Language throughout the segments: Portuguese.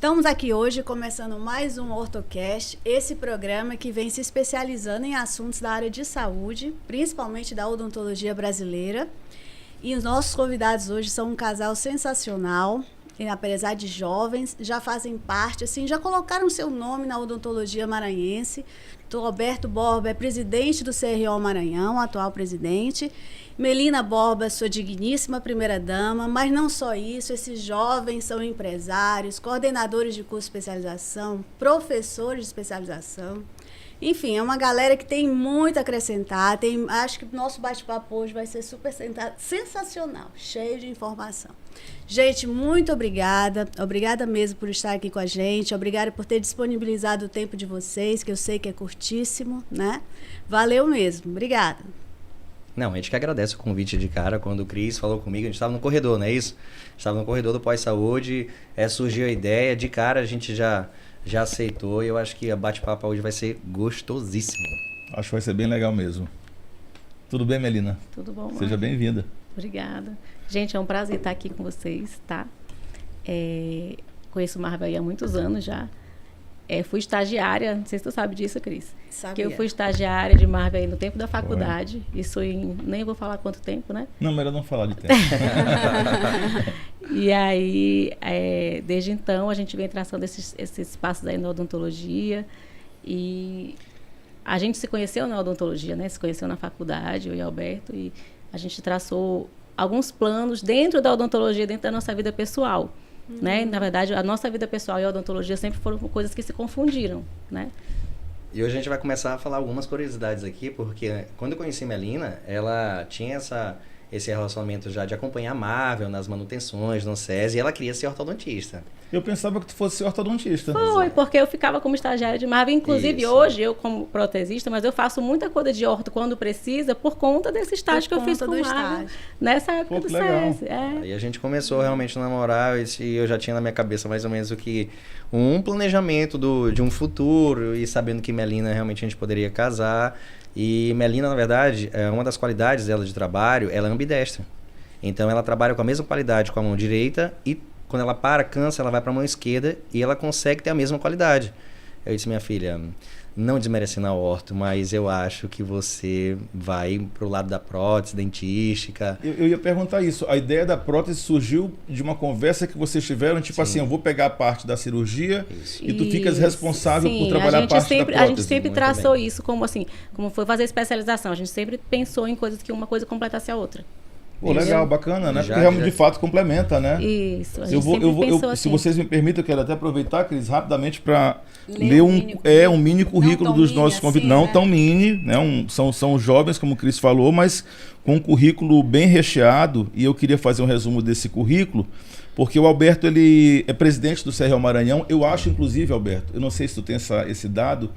Estamos aqui hoje começando mais um OrtoCast, esse programa que vem se especializando em assuntos da área de saúde, principalmente da odontologia brasileira. E os nossos convidados hoje são um casal sensacional, e, apesar de jovens, já fazem parte, assim, já colocaram seu nome na odontologia maranhense. O Roberto Borba é presidente do CRO Maranhão, atual presidente. Melina Borba, sua digníssima primeira-dama, mas não só isso, esses jovens são empresários, coordenadores de curso de especialização, professores de especialização. Enfim, é uma galera que tem muito a acrescentar. Acho que o nosso bate-papo hoje vai ser super sensacional, cheio de informação. Gente, muito obrigada. Obrigada mesmo por estar aqui com a gente. Obrigada por ter disponibilizado o tempo de vocês, que eu sei que é curtíssimo, né? Valeu mesmo. Obrigada. Não, a gente que agradece o convite de cara. Quando o Cris falou comigo, a gente estava no corredor, não é isso? Estava no corredor do Pós-Saúde, surgiu a ideia, de cara a gente já aceitou, e eu acho que a bate-papo hoje vai ser gostosíssimo. Acho que vai ser bem legal mesmo. Tudo bem, Melina? Tudo bom, mãe? Seja bem-vinda. Obrigada. Gente, é um prazer estar aqui com vocês, tá? Conheço o Marvel há muitos anos já. Fui estagiária, não sei se tu sabe disso, Cris. Sabia. Que eu fui estagiária de Marvel aí no tempo da faculdade. Isso nem vou falar quanto tempo, né? Não, melhor não falar de tempo. E aí, desde então, a gente vem traçando esses passos aí na odontologia. E a gente se conheceu na odontologia, né? Se conheceu na faculdade, eu e Alberto. E a gente traçou alguns planos dentro da odontologia, dentro da nossa vida pessoal. Né? Na verdade, a nossa vida pessoal e a odontologia sempre foram coisas que se confundiram, né? E hoje a gente vai começar a falar algumas curiosidades aqui, porque quando eu conheci a Melina, ela tinha esse relacionamento já de acompanhar a Marvel nas manutenções, no SESI, e ela queria ser ortodontista. Eu pensava que tu fosse ortodontista. Foi, porque eu ficava como estagiária de Marvel. Inclusive, Isso. hoje, eu como protesista, mas eu faço muita coisa de orto quando precisa, por conta desse estágio que eu fiz com Marvel, nessa época do SESI. Aí a gente começou realmente a namorar, e eu já tinha na minha cabeça mais ou menos um planejamento de um futuro, e sabendo que Melina realmente a gente poderia casar. E Melina, na verdade, uma das qualidades dela de trabalho, ela é ambidestra. Então ela trabalha com a mesma qualidade com a mão direita, e quando ela cansa, ela vai para a mão esquerda e ela consegue ter a mesma qualidade. Eu disse, minha filha, não desmerecendo a orto, mas eu acho que você vai pro lado da prótese dentística. Eu ia perguntar isso. A ideia da prótese surgiu de uma conversa que vocês tiveram, tipo assim, eu vou pegar a parte da cirurgia e tu ficas responsável por trabalhar a parte da prótese. A gente sempre traçou isso como assim, como foi fazer especialização. A gente sempre pensou em coisas que uma coisa completasse a outra. Pô, legal, bacana, né? Porque realmente, de fato, complementa, né? Isso, a gente pensou assim. Se vocês me permitem, eu quero até aproveitar, Cris, rapidamente para ler um mini currículo dos nossos convidados. Não tão mini, né? São jovens, como o Cris falou, mas com um currículo bem recheado, e eu queria fazer um resumo desse currículo, porque o Alberto, ele é presidente do CRO Maranhão. Eu acho, inclusive, Alberto, eu não sei se tu tem esse dado,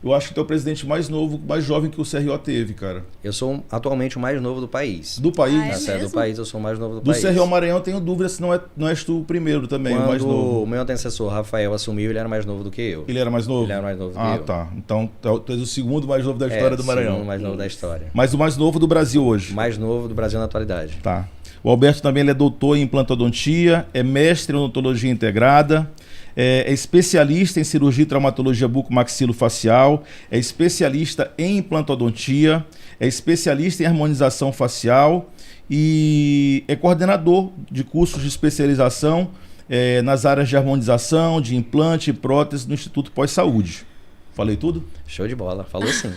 eu acho que tu é o presidente mais novo, mais jovem que o CRO teve, cara. Eu sou atualmente o mais novo do país. Do país? Do país, eu sou o mais novo do país. Do CRO Maranhão, eu tenho dúvida se não és tu o primeiro também, o mais novo. Quando o meu antecessor, Rafael, assumiu, ele era mais novo do que eu. Ele era mais novo? Ele era mais novo do que eu. Ah, tá. Então, tu és o segundo mais novo da história do Maranhão. O segundo mais novo da história. Mas o mais novo do Brasil hoje. Mais novo do Brasil na atualidade. Tá. O Alberto também ele é doutor em implantodontia, é mestre em odontologia integrada, é especialista em cirurgia e traumatologia bucomaxilofacial, é especialista em implantodontia, é especialista em harmonização facial e é coordenador de cursos de especialização nas áreas de harmonização, de implante e prótese no Instituto Pós-Saúde. Falei tudo? Show de bola, falou sim.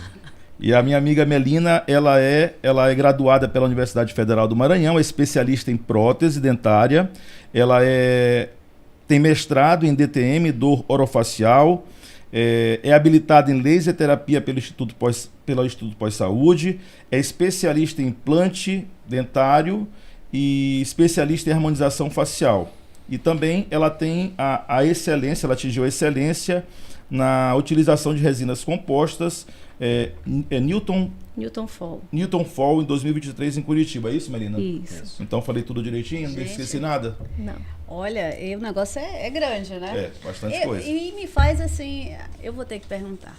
E a minha amiga Melina, ela é graduada pela Universidade Federal do Maranhão, é especialista em prótese dentária, ela tem mestrado em DTM, dor orofacial, é habilitada em laser terapia pelo Instituto Pós-Saúde, é especialista em implante dentário e especialista em harmonização facial. E também ela tem a excelência, ela atingiu a excelência na utilização de resinas compostas, Newton Fall em 2023 em Curitiba, é isso, Melina? Isso. Então falei tudo direitinho, não esqueci nada? Não. Olha, o negócio é grande, né? Bastante coisa. E me faz assim, eu vou ter que perguntar.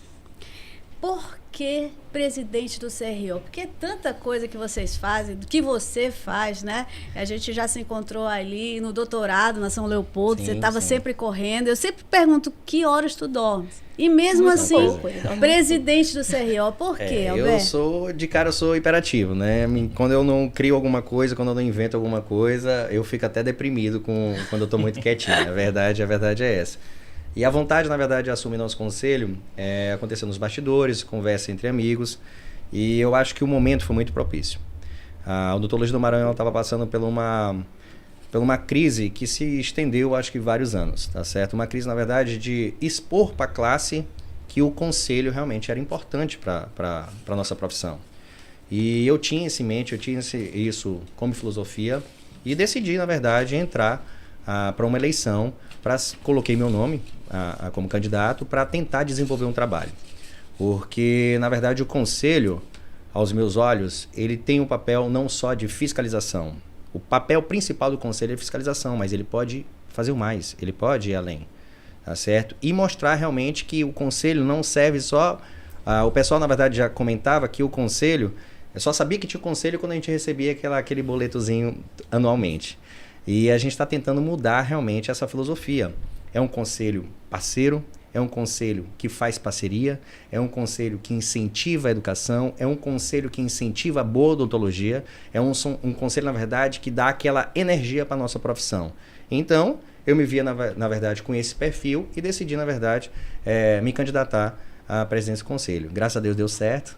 por que presidente do CRO? Porque tanta coisa que vocês fazem, que você faz, né? A gente já se encontrou ali no doutorado na São Leopoldo, Sim, você estava sim. sempre correndo. Eu sempre pergunto que horas tu dormes. E mesmo Muito assim, pouco, ele dorme presidente do CRO, por quê, Alberto? Eu sou hiperativo, né? Quando eu não crio alguma coisa, quando eu não invento alguma coisa, eu fico até deprimido quando eu tô muito quietinho. A verdade é essa. E a vontade, na verdade, de assumir nosso conselho aconteceu nos bastidores, conversa entre amigos, e eu acho que o momento foi muito propício. A odontologia do Maranhão estava passando por uma crise que se estendeu, acho que vários anos, tá certo? Uma crise, na verdade, de expor para a classe que o conselho realmente era importante para a nossa profissão. E eu tinha isso em mente, isso como filosofia, e decidi, na verdade, entrar para uma eleição, coloquei meu nome como candidato para tentar desenvolver um trabalho. Porque, na verdade, o conselho, aos meus olhos, ele tem um papel não só de fiscalização. O papel principal do conselho é fiscalização, mas ele pode fazer o mais, ele pode ir além, tá certo? E mostrar realmente que o conselho não serve só... o pessoal, na verdade, já comentava que o conselho... Eu só sabia que tinha o conselho quando a gente recebia aquele boletozinho anualmente. E a gente está tentando mudar realmente essa filosofia. É um conselho parceiro, é um conselho que faz parceria, é um conselho que incentiva a educação, é um conselho que incentiva a boa odontologia, é um conselho, na verdade, que dá aquela energia para a nossa profissão. Então, eu me via, na verdade, com esse perfil e decidi, na verdade, me candidatar à presidência do conselho. Graças a Deus deu certo.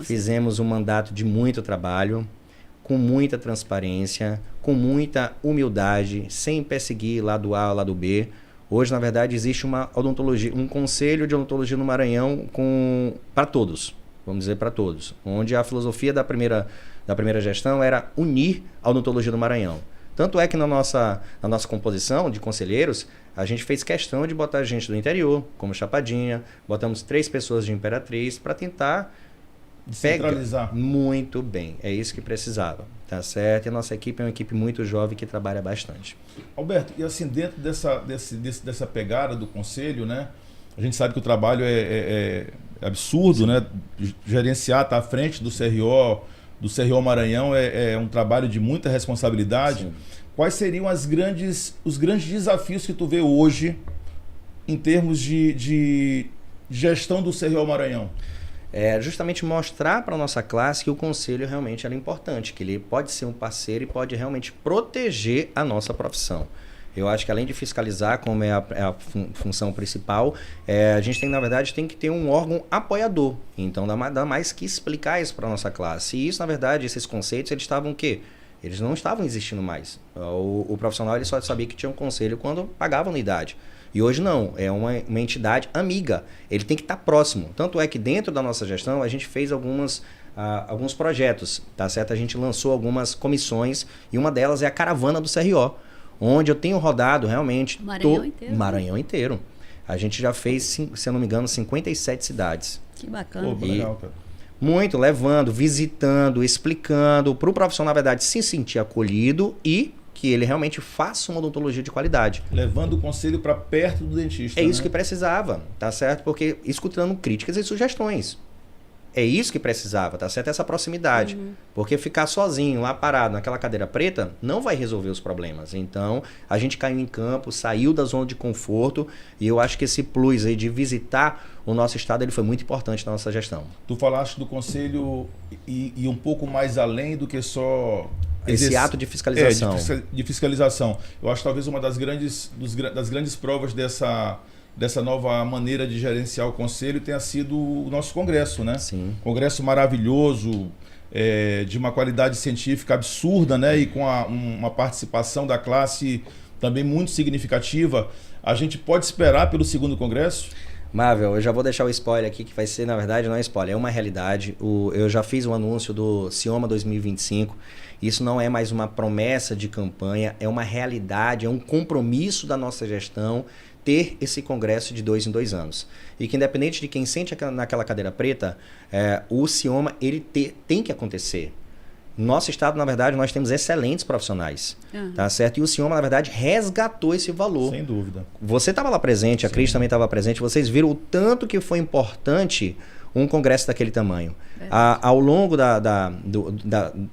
Fizemos um mandato de muito trabalho, com muita transparência, com muita humildade, sem perseguir lado A, lado B. Hoje, na verdade, existe um conselho de odontologia no Maranhão para todos, vamos dizer para todos, onde a filosofia da primeira gestão era unir a odontologia do Maranhão. Tanto é que na nossa composição de conselheiros, a gente fez questão de botar gente do interior, como Chapadinha, botamos 3 pessoas de Imperatriz para tentar descentralizar. Muito bem, é isso que precisava, tá certo? E a nossa equipe é uma equipe muito jovem que trabalha bastante. Alberto, e assim, dentro dessa pegada do conselho, né? A gente sabe que o trabalho é absurdo, sim, né? Gerenciar, estar à frente do CRO Maranhão é um trabalho de muita responsabilidade. Sim. Quais seriam os grandes desafios que tu vê hoje em termos de gestão do CRO Maranhão? Justamente mostrar para a nossa classe que o conselho realmente era importante, que ele pode ser um parceiro e pode realmente proteger a nossa profissão. Eu acho que além de fiscalizar, como é a função principal, a gente na verdade tem que ter um órgão apoiador. Então dá mais que explicar isso para a nossa classe. E isso, na verdade, esses conceitos, eles estavam o quê? Eles não estavam existindo mais. O profissional ele só sabia que tinha um conselho quando pagava anuidade. E hoje não, é uma entidade amiga, ele tem que estar próximo. Tanto é que dentro da nossa gestão a gente fez alguns projetos, tá certo? A gente lançou algumas comissões e uma delas é a caravana do CRO, onde eu tenho rodado realmente Maranhão inteiro. A gente já fez, se eu não me engano, 57 cidades. Que bacana. Pô, legal, cara. Muito, levando, visitando, explicando, para o profissional, na verdade, se sentir acolhido e que ele realmente faça uma odontologia de qualidade. Levando o conselho para perto do dentista. É isso que precisava, tá certo? Porque escutando críticas e sugestões. É isso que precisava, tá certo? Essa proximidade. Uhum. Porque ficar sozinho lá parado naquela cadeira preta não vai resolver os problemas. Então, a gente caiu em campo, saiu da zona de conforto e eu acho que esse plus aí de visitar o nosso estado ele foi muito importante na nossa gestão. Tu falaste do conselho e um pouco mais além do que só... Esse ato de fiscalização. De fiscalização. Eu acho que talvez uma das grandes provas dessa nova maneira de gerenciar o conselho tenha sido o nosso congresso, né? Sim. Congresso maravilhoso, de uma qualidade científica absurda, né? E com uma participação da classe também muito significativa. A gente pode esperar pelo segundo congresso? Marvel, eu já vou deixar o spoiler aqui, que vai ser, na verdade, não é spoiler, é uma realidade. Eu já fiz um anúncio do Cioma 2025. Isso não é mais uma promessa de campanha, é uma realidade, é um compromisso da nossa gestão ter esse congresso de 2 em 2 anos. E que independente de quem sente naquela cadeira preta, o Cioma ele tem que acontecer. No nosso estado, na verdade, nós temos excelentes profissionais, tá certo? E o Cioma, na verdade, resgatou esse valor. Sem dúvida. Você estava lá presente, a Cris também estava presente, vocês viram o tanto que foi importante um congresso daquele tamanho. Ao longo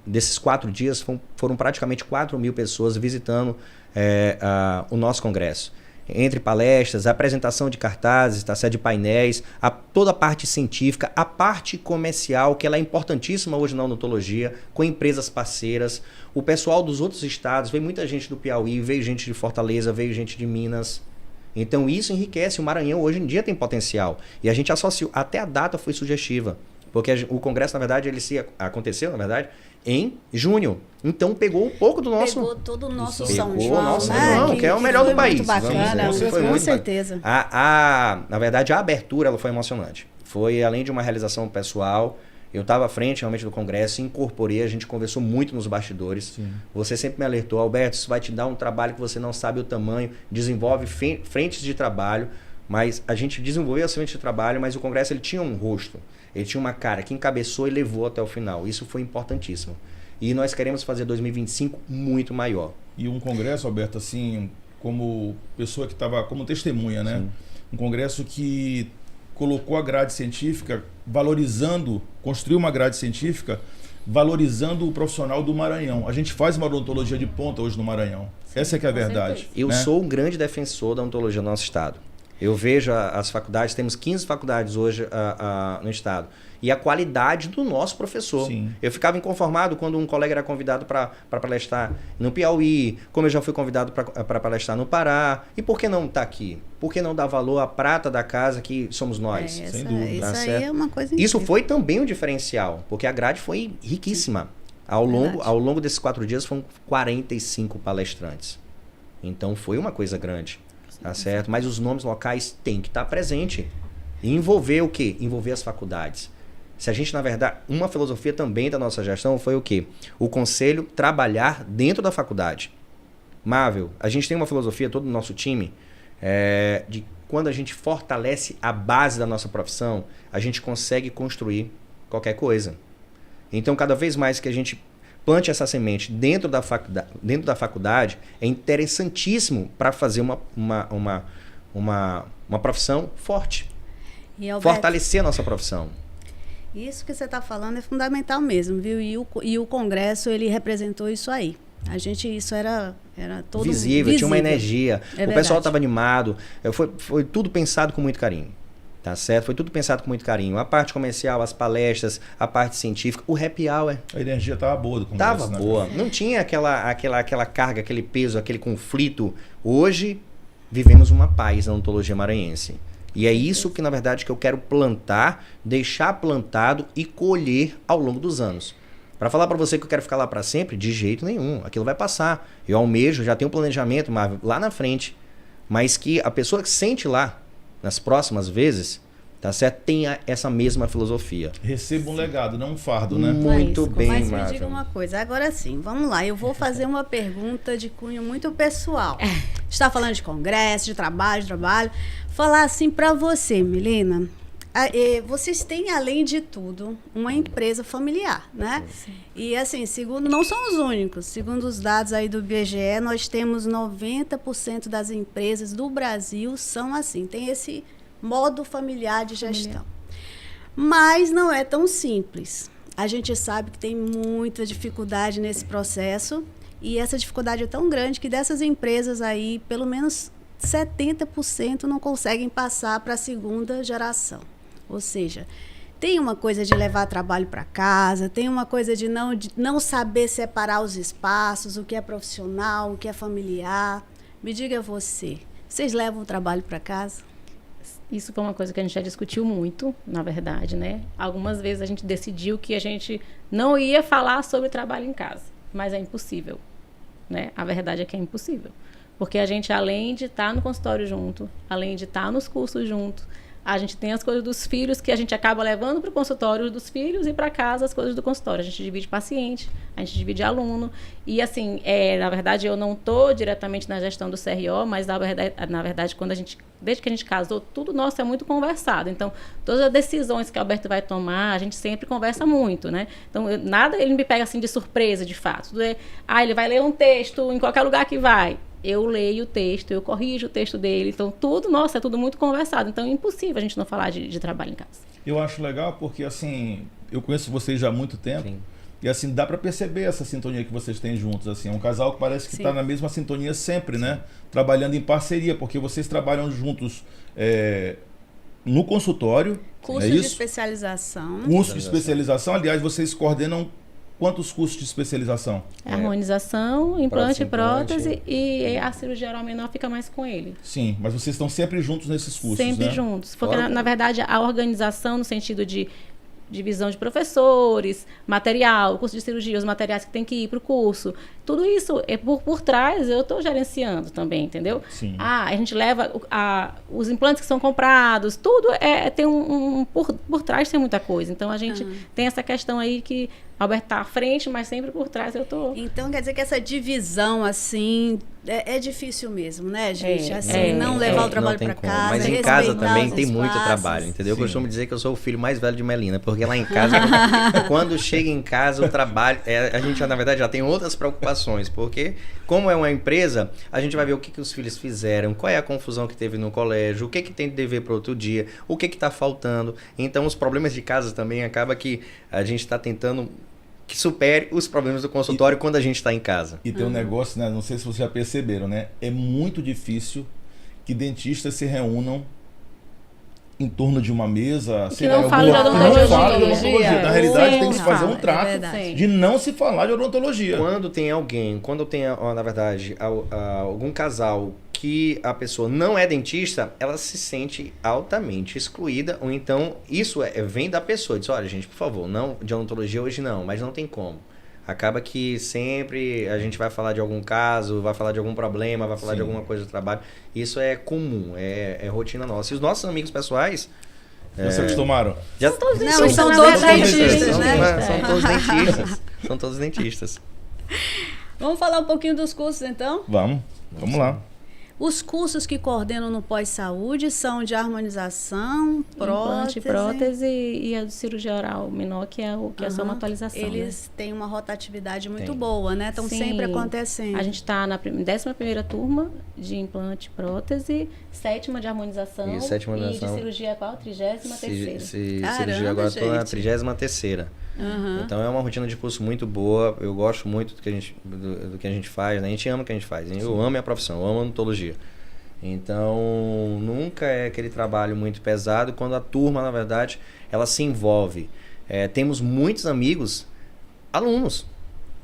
desses 4 dias, foram praticamente 4.000 pessoas visitando o nosso congresso. Entre palestras, apresentação de cartazes, de painéis, toda a parte científica, a parte comercial, que ela é importantíssima hoje na odontologia, com empresas parceiras. O pessoal dos outros estados, veio muita gente do Piauí, veio gente de Fortaleza, veio gente de Minas. Então isso enriquece. O Maranhão hoje em dia tem potencial. E a gente associou, até a data foi sugestiva. Porque o congresso, na verdade, aconteceu, na verdade, em junho. Então pegou um pouco do nosso... Pegou todo o nosso São João, né? Que é o melhor do país. Muito bacana, com certeza. Na verdade, a abertura ela foi emocionante. Foi, além de uma realização pessoal, eu estava à frente realmente do congresso, incorporei, a gente conversou muito nos bastidores. Sim. Você sempre me alertou, Alberto, isso vai te dar um trabalho que você não sabe o tamanho, desenvolve frentes de trabalho, mas a gente desenvolveu as frentes de trabalho, mas o congresso ele tinha um rosto, ele tinha uma cara que encabeçou e levou até o final. Isso foi importantíssimo. E nós queremos fazer 2025 muito maior. E um congresso, Alberto, assim, como pessoa que estava como testemunha, né? Sim. Um congresso que colocou a grade científica, construiu uma grade científica, valorizando o profissional do Maranhão. A gente faz uma odontologia de ponta hoje no Maranhão. Sim, essa é que é a verdade. Eu sou um grande defensor da odontologia no nosso estado. Eu vejo as faculdades, temos 15 faculdades hoje no estado. E a qualidade do nosso professor. Sim. Eu ficava inconformado quando um colega era convidado para palestrar no Piauí, como eu já fui convidado para palestrar no Pará. E por que não estar aqui? Por que não dar valor à prata da casa que somos nós? Sem dúvida. Isso aí é uma coisa incrível. Isso foi também um diferencial, porque a grade foi riquíssima. Ao longo desses 4 dias foram 45 palestrantes. Então foi uma coisa grande. Tá certo? Mas os nomes locais têm que estar presentes. E envolver o quê? Envolver as faculdades. Se a gente, na verdade, uma filosofia também da nossa gestão foi o quê? O conselho trabalhar dentro da faculdade. Marvel, a gente tem uma filosofia, todo o nosso time, de quando a gente fortalece a base da nossa profissão, a gente consegue construir qualquer coisa. Então, cada vez mais que a gente plante essa semente dentro da faculdade, é interessantíssimo para fazer uma profissão forte. E Alberto, fortalecer a nossa profissão. Isso que você está falando é fundamental mesmo, viu? E o Congresso, ele representou isso aí. Isso era todo visível, tinha uma energia. É o pessoal estava animado. Foi tudo pensado com muito carinho. Tá certo? Foi tudo pensado com muito carinho. A parte comercial, as palestras, a parte científica, o happy hour. A energia estava boa do congresso. Estava boa. Não tinha aquela carga, aquele peso, aquele conflito. Hoje, vivemos uma paz na odontologia maranhense. E é isso que, na verdade, que eu quero plantar, deixar plantado e colher ao longo dos anos. Para falar para você que eu quero ficar lá para sempre, de jeito nenhum. Aquilo vai passar. Eu almejo, já tenho um planejamento lá na frente. Mas que a pessoa que sente lá, nas próximas vezes, tá certo? Tenha essa mesma filosofia. Receba um legado, não um fardo, né? Muito bem, mas me diga uma coisa. Agora sim, vamos lá. Eu vou fazer uma pergunta de cunho muito pessoal. Está falando de congresso, de trabalho. Falar assim para você, Melina. Vocês têm, além de tudo, uma empresa familiar, né? Sim. E assim, não são os únicos. Segundo os dados aí do IBGE, nós temos 90% das empresas do Brasil são assim. Tem esse modo familiar de gestão. Mas não é tão simples. A gente sabe que tem muita dificuldade nesse processo. E essa dificuldade é tão grande que dessas empresas aí, pelo menos 70% não conseguem passar para a segunda geração. Ou seja, tem uma coisa de levar trabalho para casa, tem uma coisa de não saber separar os espaços, o que é profissional, o que é familiar. Me diga você, vocês levam o trabalho para casa? Isso foi uma coisa que a gente já discutiu muito, na verdade, né? Algumas vezes a gente decidiu que a gente não ia falar sobre trabalho em casa, mas é impossível, né? A verdade é que é impossível. Porque a gente, além de estar no consultório junto, além de estar nos cursos junto, a gente tem as coisas dos filhos que a gente acaba levando para o consultório dos filhos e para casa as coisas do consultório. A gente divide paciente, a gente divide aluno. E assim, na verdade, eu não estou diretamente na gestão do CRO, mas na verdade, desde que a gente casou, tudo nosso é muito conversado. Então, todas as decisões que o Alberto vai tomar, a gente sempre conversa muito, né? Então, nada ele me pega assim de surpresa, de fato. Tudo ele vai ler um texto em qualquer lugar que vai. eu leio o texto, eu corrijo o texto dele. Então, tudo, nossa, é tudo muito conversado. Então, é impossível a gente não falar de trabalho em casa. Eu acho legal porque, assim, eu conheço vocês já há muito tempo. Sim. E, assim, dá para perceber essa sintonia que vocês têm juntos. Assim, é um casal que parece que está na mesma sintonia sempre, né? Trabalhando em parceria, porque vocês trabalham juntos no consultório. Curso é de isso? especialização. Curso de especialização. Aliás, vocês coordenam quantos cursos de especialização? Harmonização, implante e prótese, implante. e a cirurgia oral menor fica mais com ele. Sim, mas vocês estão sempre juntos nesses cursos, Sempre né? juntos. Porque, Fora- na verdade, a organização no sentido de divisão de professores, material, curso de cirurgia, os materiais que tem que ir para o curso, tudo isso é por trás, eu estou gerenciando também, entendeu? Sim. A gente leva os implantes que são comprados, tudo tem por trás tem muita coisa. Então, a gente tem essa questão aí que Alberto está à frente, mas sempre por trás eu estou... Então, quer dizer que essa divisão, assim, é difícil mesmo, né, gente? Assim, não É, levar o não trabalho tem para como. casa, Mas em casa respeitar também os tem muito espaços. trabalho, entendeu? Sim. Eu costumo dizer que eu sou o filho mais velho de Melina, porque lá em casa, quando chega em casa, o trabalho... a gente, na verdade, já tem outras preocupações, porque como é uma empresa, a gente vai ver o que os filhos fizeram, qual é a confusão que teve no colégio, o que tem de dever para outro dia, o que está faltando. Então, os problemas de casa também acaba que a gente está tentando que supere os problemas do consultório quando a gente está em casa. E tem um negócio, né? Não sei se vocês já perceberam, né? É muito difícil que dentistas se reúnam em torno de uma mesa, que não fale de odontologia. Na realidade, Sim, tem que se fazer um fala, trato é verdade. de não se falar de odontologia. Quando tem, na verdade, algum casal que a pessoa não é dentista, ela se sente altamente excluída, ou então isso vem da pessoa, diz, olha gente, por favor, não de odontologia hoje não, mas não tem como. Acaba que sempre a gente vai falar de algum caso, vai falar de algum problema, vai falar de alguma coisa do trabalho. Isso é comum, é rotina nossa. E os nossos amigos pessoais... Vocês acostumaram? Não, são todos dentistas, né? São todos dentistas. São todos dentistas. Vamos falar um pouquinho dos cursos, então? Vamos lá. Os cursos que coordenam no pós-saúde são de harmonização, Implante, prótese e a de cirurgia oral menor, que é só uma atualização. Eles têm uma rotatividade muito Tem. boa, né? Estão Sim. sempre acontecendo. A gente está na 11ª turma de implante e prótese, 7ª de harmonização E 7ª e de harmonização. cirurgia qual? 33ª. Cirurgia agora estou na gente. 33ª. Então é uma rotina de curso muito boa. Eu gosto muito do que a gente faz, né? A gente ama o que a gente faz. Eu amo a minha profissão, eu amo a odontologia. Então nunca é aquele trabalho muito pesado quando a turma, na verdade, ela se envolve. Temos muitos amigos alunos.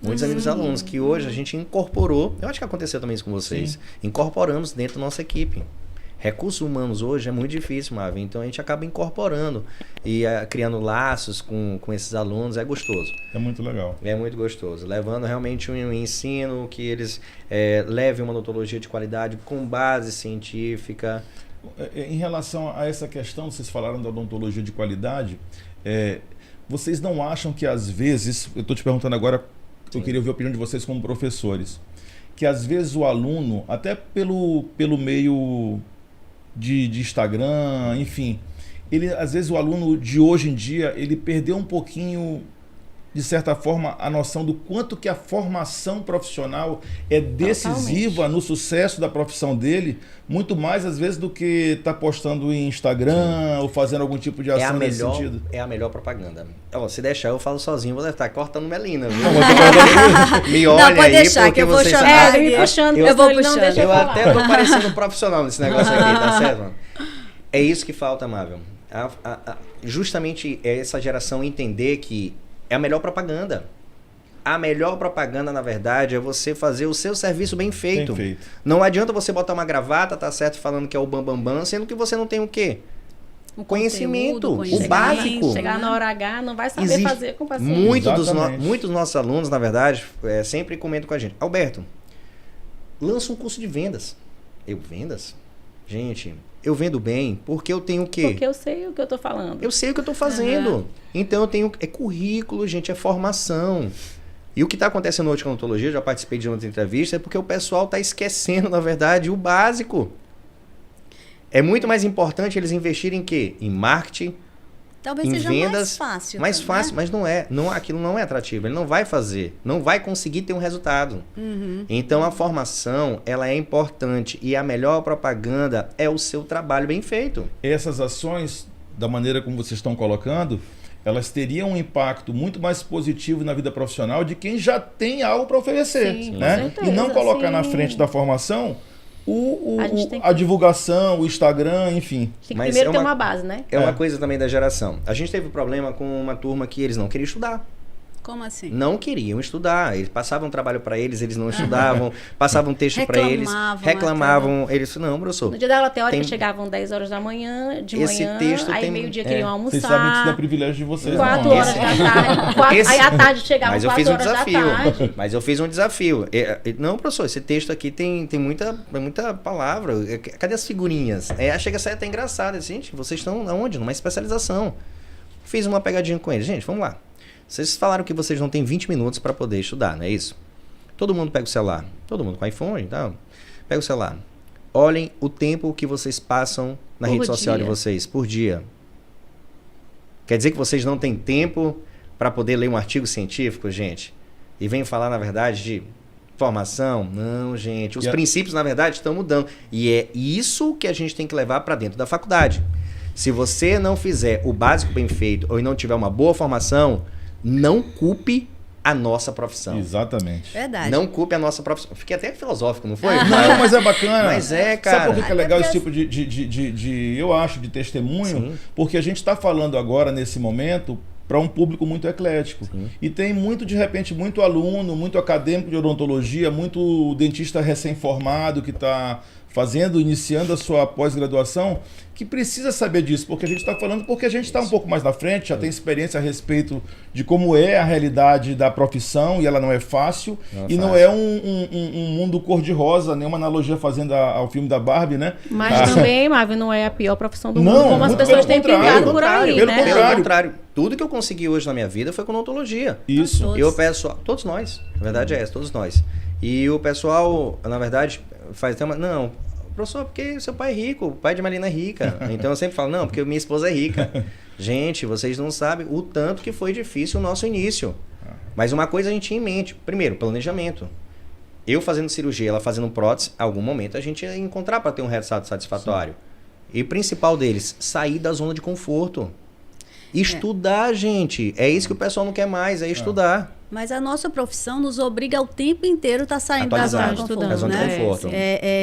Muitos amigos alunos que hoje a gente incorporou. Eu acho que aconteceu também isso com vocês. Sim. Incorporamos dentro da nossa equipe. Recursos humanos hoje é muito difícil, Marvin. Então a gente acaba incorporando e criando laços com esses alunos. É gostoso. É muito legal. É muito gostoso. Levando realmente um ensino que eles levem uma odontologia de qualidade com base científica. Em relação a essa questão, vocês falaram da odontologia de qualidade, vocês não acham que às vezes, eu estou te perguntando agora, eu queria ouvir a opinião de vocês como professores, que às vezes o aluno, até pelo meio de Instagram, enfim, às vezes o aluno de hoje em dia, ele perdeu um pouquinho, de certa forma, a noção do quanto que a formação profissional é decisiva Totalmente. no sucesso da profissão dele, muito mais às vezes do que tá postando em Instagram ou fazendo algum tipo de ação nesse sentido. É a melhor propaganda. Se deixar, eu falo sozinho, vou estar cortando Melina. Viu? Não, mas eu tô falando- Me olha pode aí, deixar, porque que eu vou vocês chamar. sabem. Me puxando, eu vou ele não puxando. deixa Eu falar. até tô parecendo um profissional nesse negócio aqui, tá certo, mano? É isso que falta, Marvel. Justamente essa geração entender que é a melhor propaganda. A melhor propaganda, na verdade, é você fazer o seu serviço bem feito. Bem feito. Não adianta você botar uma gravata, tá certo, falando que é o bambambam, sendo que você não tem o quê? O Conhecimento, conteúdo, o básico. Chegar na hora H, não vai saber Existe fazer com o paciente. Exatamente. Muitos dos nossos alunos, na verdade, sempre comentam com a gente: Alberto, lança um curso de vendas. Eu, vendas? Gente, eu vendo bem porque eu tenho o quê? Porque eu sei o que eu tô falando. Eu sei o que eu estou fazendo. Então eu tenho... É currículo, gente, é formação. E o que está acontecendo hoje com a odontologia, já participei de outra entrevista, é porque o pessoal está esquecendo, na verdade, o básico. É muito mais importante eles investirem em quê? Em marketing, Talvez em seja vendas, mais fácil, né? mas não é. Não, aquilo não é atrativo. Ele não vai fazer, não vai conseguir ter um resultado. Então a formação, ela é importante e a melhor propaganda é o seu trabalho bem feito. Essas ações, da maneira como vocês estão colocando, elas teriam um impacto muito mais positivo na vida profissional de quem já tem algo para oferecer, Sim, né? com certeza, E não colocar sim. na frente da formação A a divulgação, o Instagram, enfim. Tem que Mas primeiro é ter uma- uma base, né? É uma coisa também da geração. A gente teve problema com uma turma que eles não queriam estudar. Como assim? Não queriam estudar. Eles passavam trabalho para eles não estudavam, passavam texto para eles, reclamavam. Eles, não, professor. No dia da aula teórica Tem- chegavam 10 horas da manhã, de Esse manhã, texto aí tem- meio-dia é. queriam Vocês sabem que isso não é almoçar, privilégio de vocês, 4 não. horas Esse- da tarde, Esse- aí à tarde chegavam Mas eu 4 fiz um horas da desafio. tarde. Mas eu fiz um desafio. Não, professor, esse texto aqui tem muita palavra. Cadê as figurinhas? Chega a sair até engraçado. Gente, vocês estão aonde? Numa especialização. Fiz uma pegadinha com eles. Gente, vamos lá. Vocês falaram que vocês não têm 20 minutos para poder estudar, não é isso? Todo mundo pega o celular. Todo mundo com iPhone e tal. Pega o celular. Olhem o tempo que vocês passam na Por rede social de dia. vocês, por dia. Quer dizer que vocês não têm tempo para poder ler um artigo científico, gente? E vem falar, na verdade, de formação? Não, gente. Os princípios, na verdade, estão mudando. E é isso que a gente tem que levar para dentro da faculdade. Se você não fizer o básico bem feito ou não tiver uma boa formação, não culpe a nossa profissão. Exatamente. Verdade. Não culpe a nossa profissão. Fiquei até filosófico, não foi? Não, mas é bacana. Mas é, cara. Sabe por que é Até legal esse porque tipo eu acho, de testemunho? Sim. Porque a gente está falando agora, nesse momento, para um público muito eclético. Sim. E tem muito, de repente, muito aluno, muito acadêmico de odontologia, muito dentista recém-formado que está iniciando a sua pós-graduação, que precisa saber disso, porque a gente está falando, porque a gente está um pouco mais na frente, já tem experiência a respeito de como é a realidade da profissão, e ela não é fácil, não é um mundo cor-de-rosa, nenhuma analogia fazendo ao filme da Barbie, né? Mas também, Marvin, não é a pior profissão do Não, mundo, como as muito pessoas pelo têm contrário. pintado por aí, Pelo né? contrário. Pelo contrário. Tudo que eu consegui hoje na minha vida foi com odontologia. Isso. Todos. E o pessoal, todos nós, a verdade é essa, todos nós. E o pessoal, na verdade, faz até uma... Não, professor, porque seu pai é rico, o pai de Marina é rica. Então eu sempre falo, não, porque minha esposa é rica. Gente, vocês não sabem o tanto que foi difícil o nosso início. Mas uma coisa a gente tinha em mente. Primeiro, planejamento. Eu fazendo cirurgia, ela fazendo prótese, algum momento a gente ia encontrar para ter um resultado satisfatório. Sim. E principal deles, sair da zona de conforto. Estudar, gente. É isso que o pessoal não quer mais, é estudar. Mas a nossa profissão nos obriga o tempo inteiro a estar saindo da zona de conforto, Da zona de né? conforto.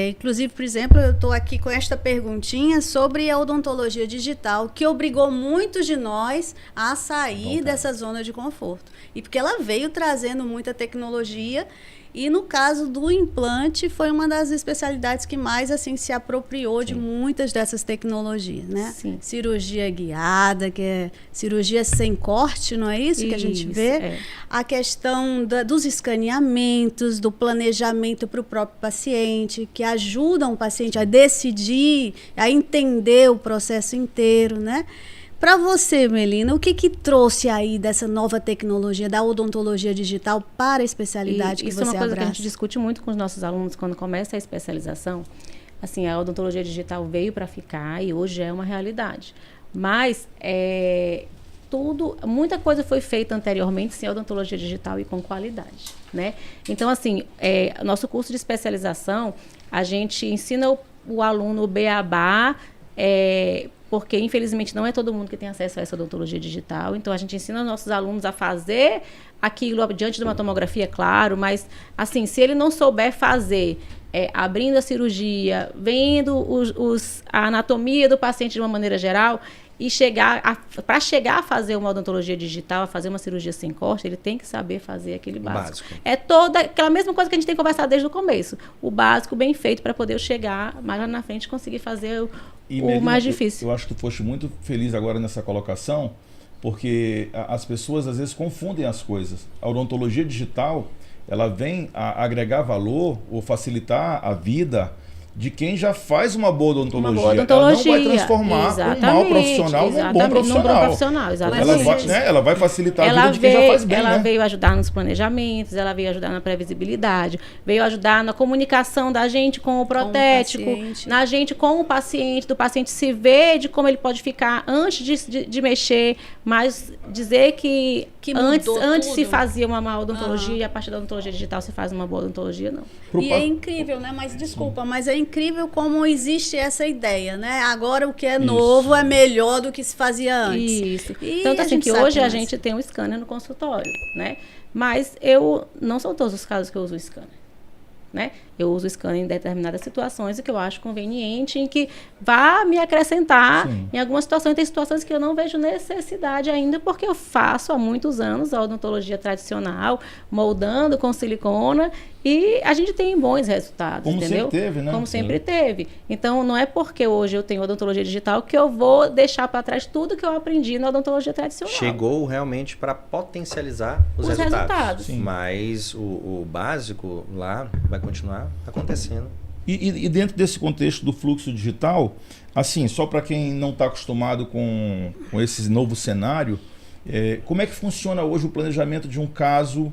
Inclusive, por exemplo, eu estou aqui com esta perguntinha sobre a odontologia digital, que obrigou muitos de nós a sair dessa zona de conforto. E porque ela veio trazendo muita tecnologia. E no caso do implante, foi uma das especialidades que mais assim se apropriou de muitas dessas tecnologias, né? Sim. Cirurgia guiada, que é cirurgia sem corte, não é isso que a gente vê? É. A questão dos escaneamentos, do planejamento para o próprio paciente, que ajudam o paciente a decidir, a entender o processo inteiro, né? Para você, Melina, o que trouxe aí dessa nova tecnologia da odontologia digital para a especialidade que isso você é uma coisa abraça? que a gente discute muito com os nossos alunos quando começa a especialização. Assim, a odontologia digital veio para ficar e hoje é uma realidade. Mas muita coisa foi feita anteriormente sem odontologia digital e com qualidade, né? Então, assim, nosso curso de especialização, a gente ensina o aluno o beabá, porque infelizmente não é todo mundo que tem acesso a essa odontologia digital, então a gente ensina os nossos alunos a fazer aquilo diante de uma tomografia, claro, mas assim, se ele não souber fazer, abrindo a cirurgia, vendo a anatomia do paciente de uma maneira geral, e para chegar a fazer uma odontologia digital, a fazer uma cirurgia sem corte, ele tem que saber fazer aquele básico. É toda aquela mesma coisa que a gente tem conversado desde o começo. O básico bem feito para poder chegar mais lá na frente e conseguir fazer o mais difícil. Eu acho que tu foste muito feliz agora nessa colocação, porque as pessoas às vezes confundem as coisas. A odontologia digital, ela vem a agregar valor ou facilitar a vida de quem já faz uma boa odontologia. Uma boa odontologia. Ela não vai transformar um mau profissional num bom profissional. Exatamente. Ela vai facilitar a vida de quem já faz bem. Ela veio ajudar nos planejamentos, ela veio ajudar na previsibilidade, veio ajudar na comunicação da gente com o protético, na gente com o paciente, do paciente se ver de como ele pode ficar antes de mexer, mas dizer que antes se fazia uma má odontologia e a partir da odontologia digital se faz uma boa odontologia, não. E é incrível, né? Mas desculpa, mas é incrível como existe essa ideia, né? Agora o que é novo é melhor do que se fazia antes. Isso. Tanto assim que hoje a gente tem um scanner no consultório, né? Mas não são todos os casos que eu uso o scanner, né? Eu uso o scanner em determinadas situações e que eu acho conveniente, em que vá me acrescentar em algumas situações. Tem situações que eu não vejo necessidade ainda, porque eu faço há muitos anos a odontologia tradicional, moldando com silicona, e a gente tem bons resultados, como entendeu? Sempre teve, né? Como sempre teve. Então, não é porque hoje eu tenho odontologia digital que eu vou deixar para trás tudo que eu aprendi na odontologia tradicional. Chegou realmente para potencializar os resultados. Mas o básico lá vai continuar acontecendo. E dentro desse contexto do fluxo digital, assim, só para quem não está acostumado com esse novo cenário, como é que funciona hoje o planejamento de um caso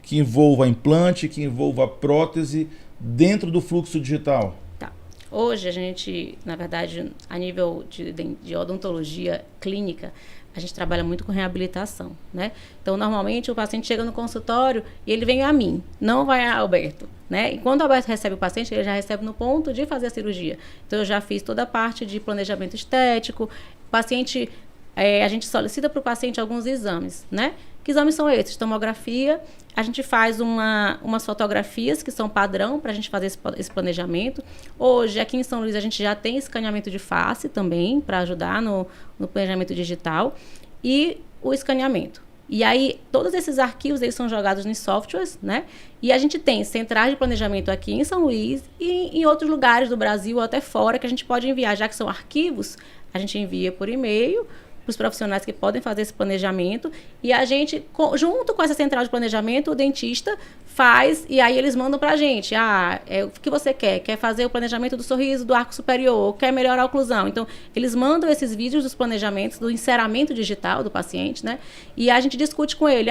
que envolva implante, que envolva prótese, dentro do fluxo digital? Tá. Hoje a gente, na verdade, a nível de odontologia clínica, a gente trabalha muito com reabilitação, né? Então, normalmente, o paciente chega no consultório e ele vem a mim, não vai a Alberto, né? E quando o Alberto recebe o paciente, ele já recebe no ponto de fazer a cirurgia. Então, eu já fiz toda a parte de planejamento estético. O paciente, a gente solicita para o paciente alguns exames, né? Que exames são esses? Tomografia, a gente faz umas fotografias que são padrão para a gente fazer esse planejamento. Hoje, aqui em São Luís, a gente já tem escaneamento de face também, para ajudar no planejamento digital, e o escaneamento. E aí, todos esses arquivos, eles são jogados em softwares, né? E a gente tem centrais de planejamento aqui em São Luís e em outros lugares do Brasil ou até fora, que a gente pode enviar, já que são arquivos, a gente envia por e-mail para os profissionais que podem fazer esse planejamento, e a gente, junto com essa central de planejamento, o dentista faz, e aí eles mandam para a gente, o que você quer? Quer fazer o planejamento do sorriso, do arco superior, quer melhorar a oclusão? Então, eles mandam esses vídeos dos planejamentos, do enceramento digital do paciente, né? E a gente discute com ele,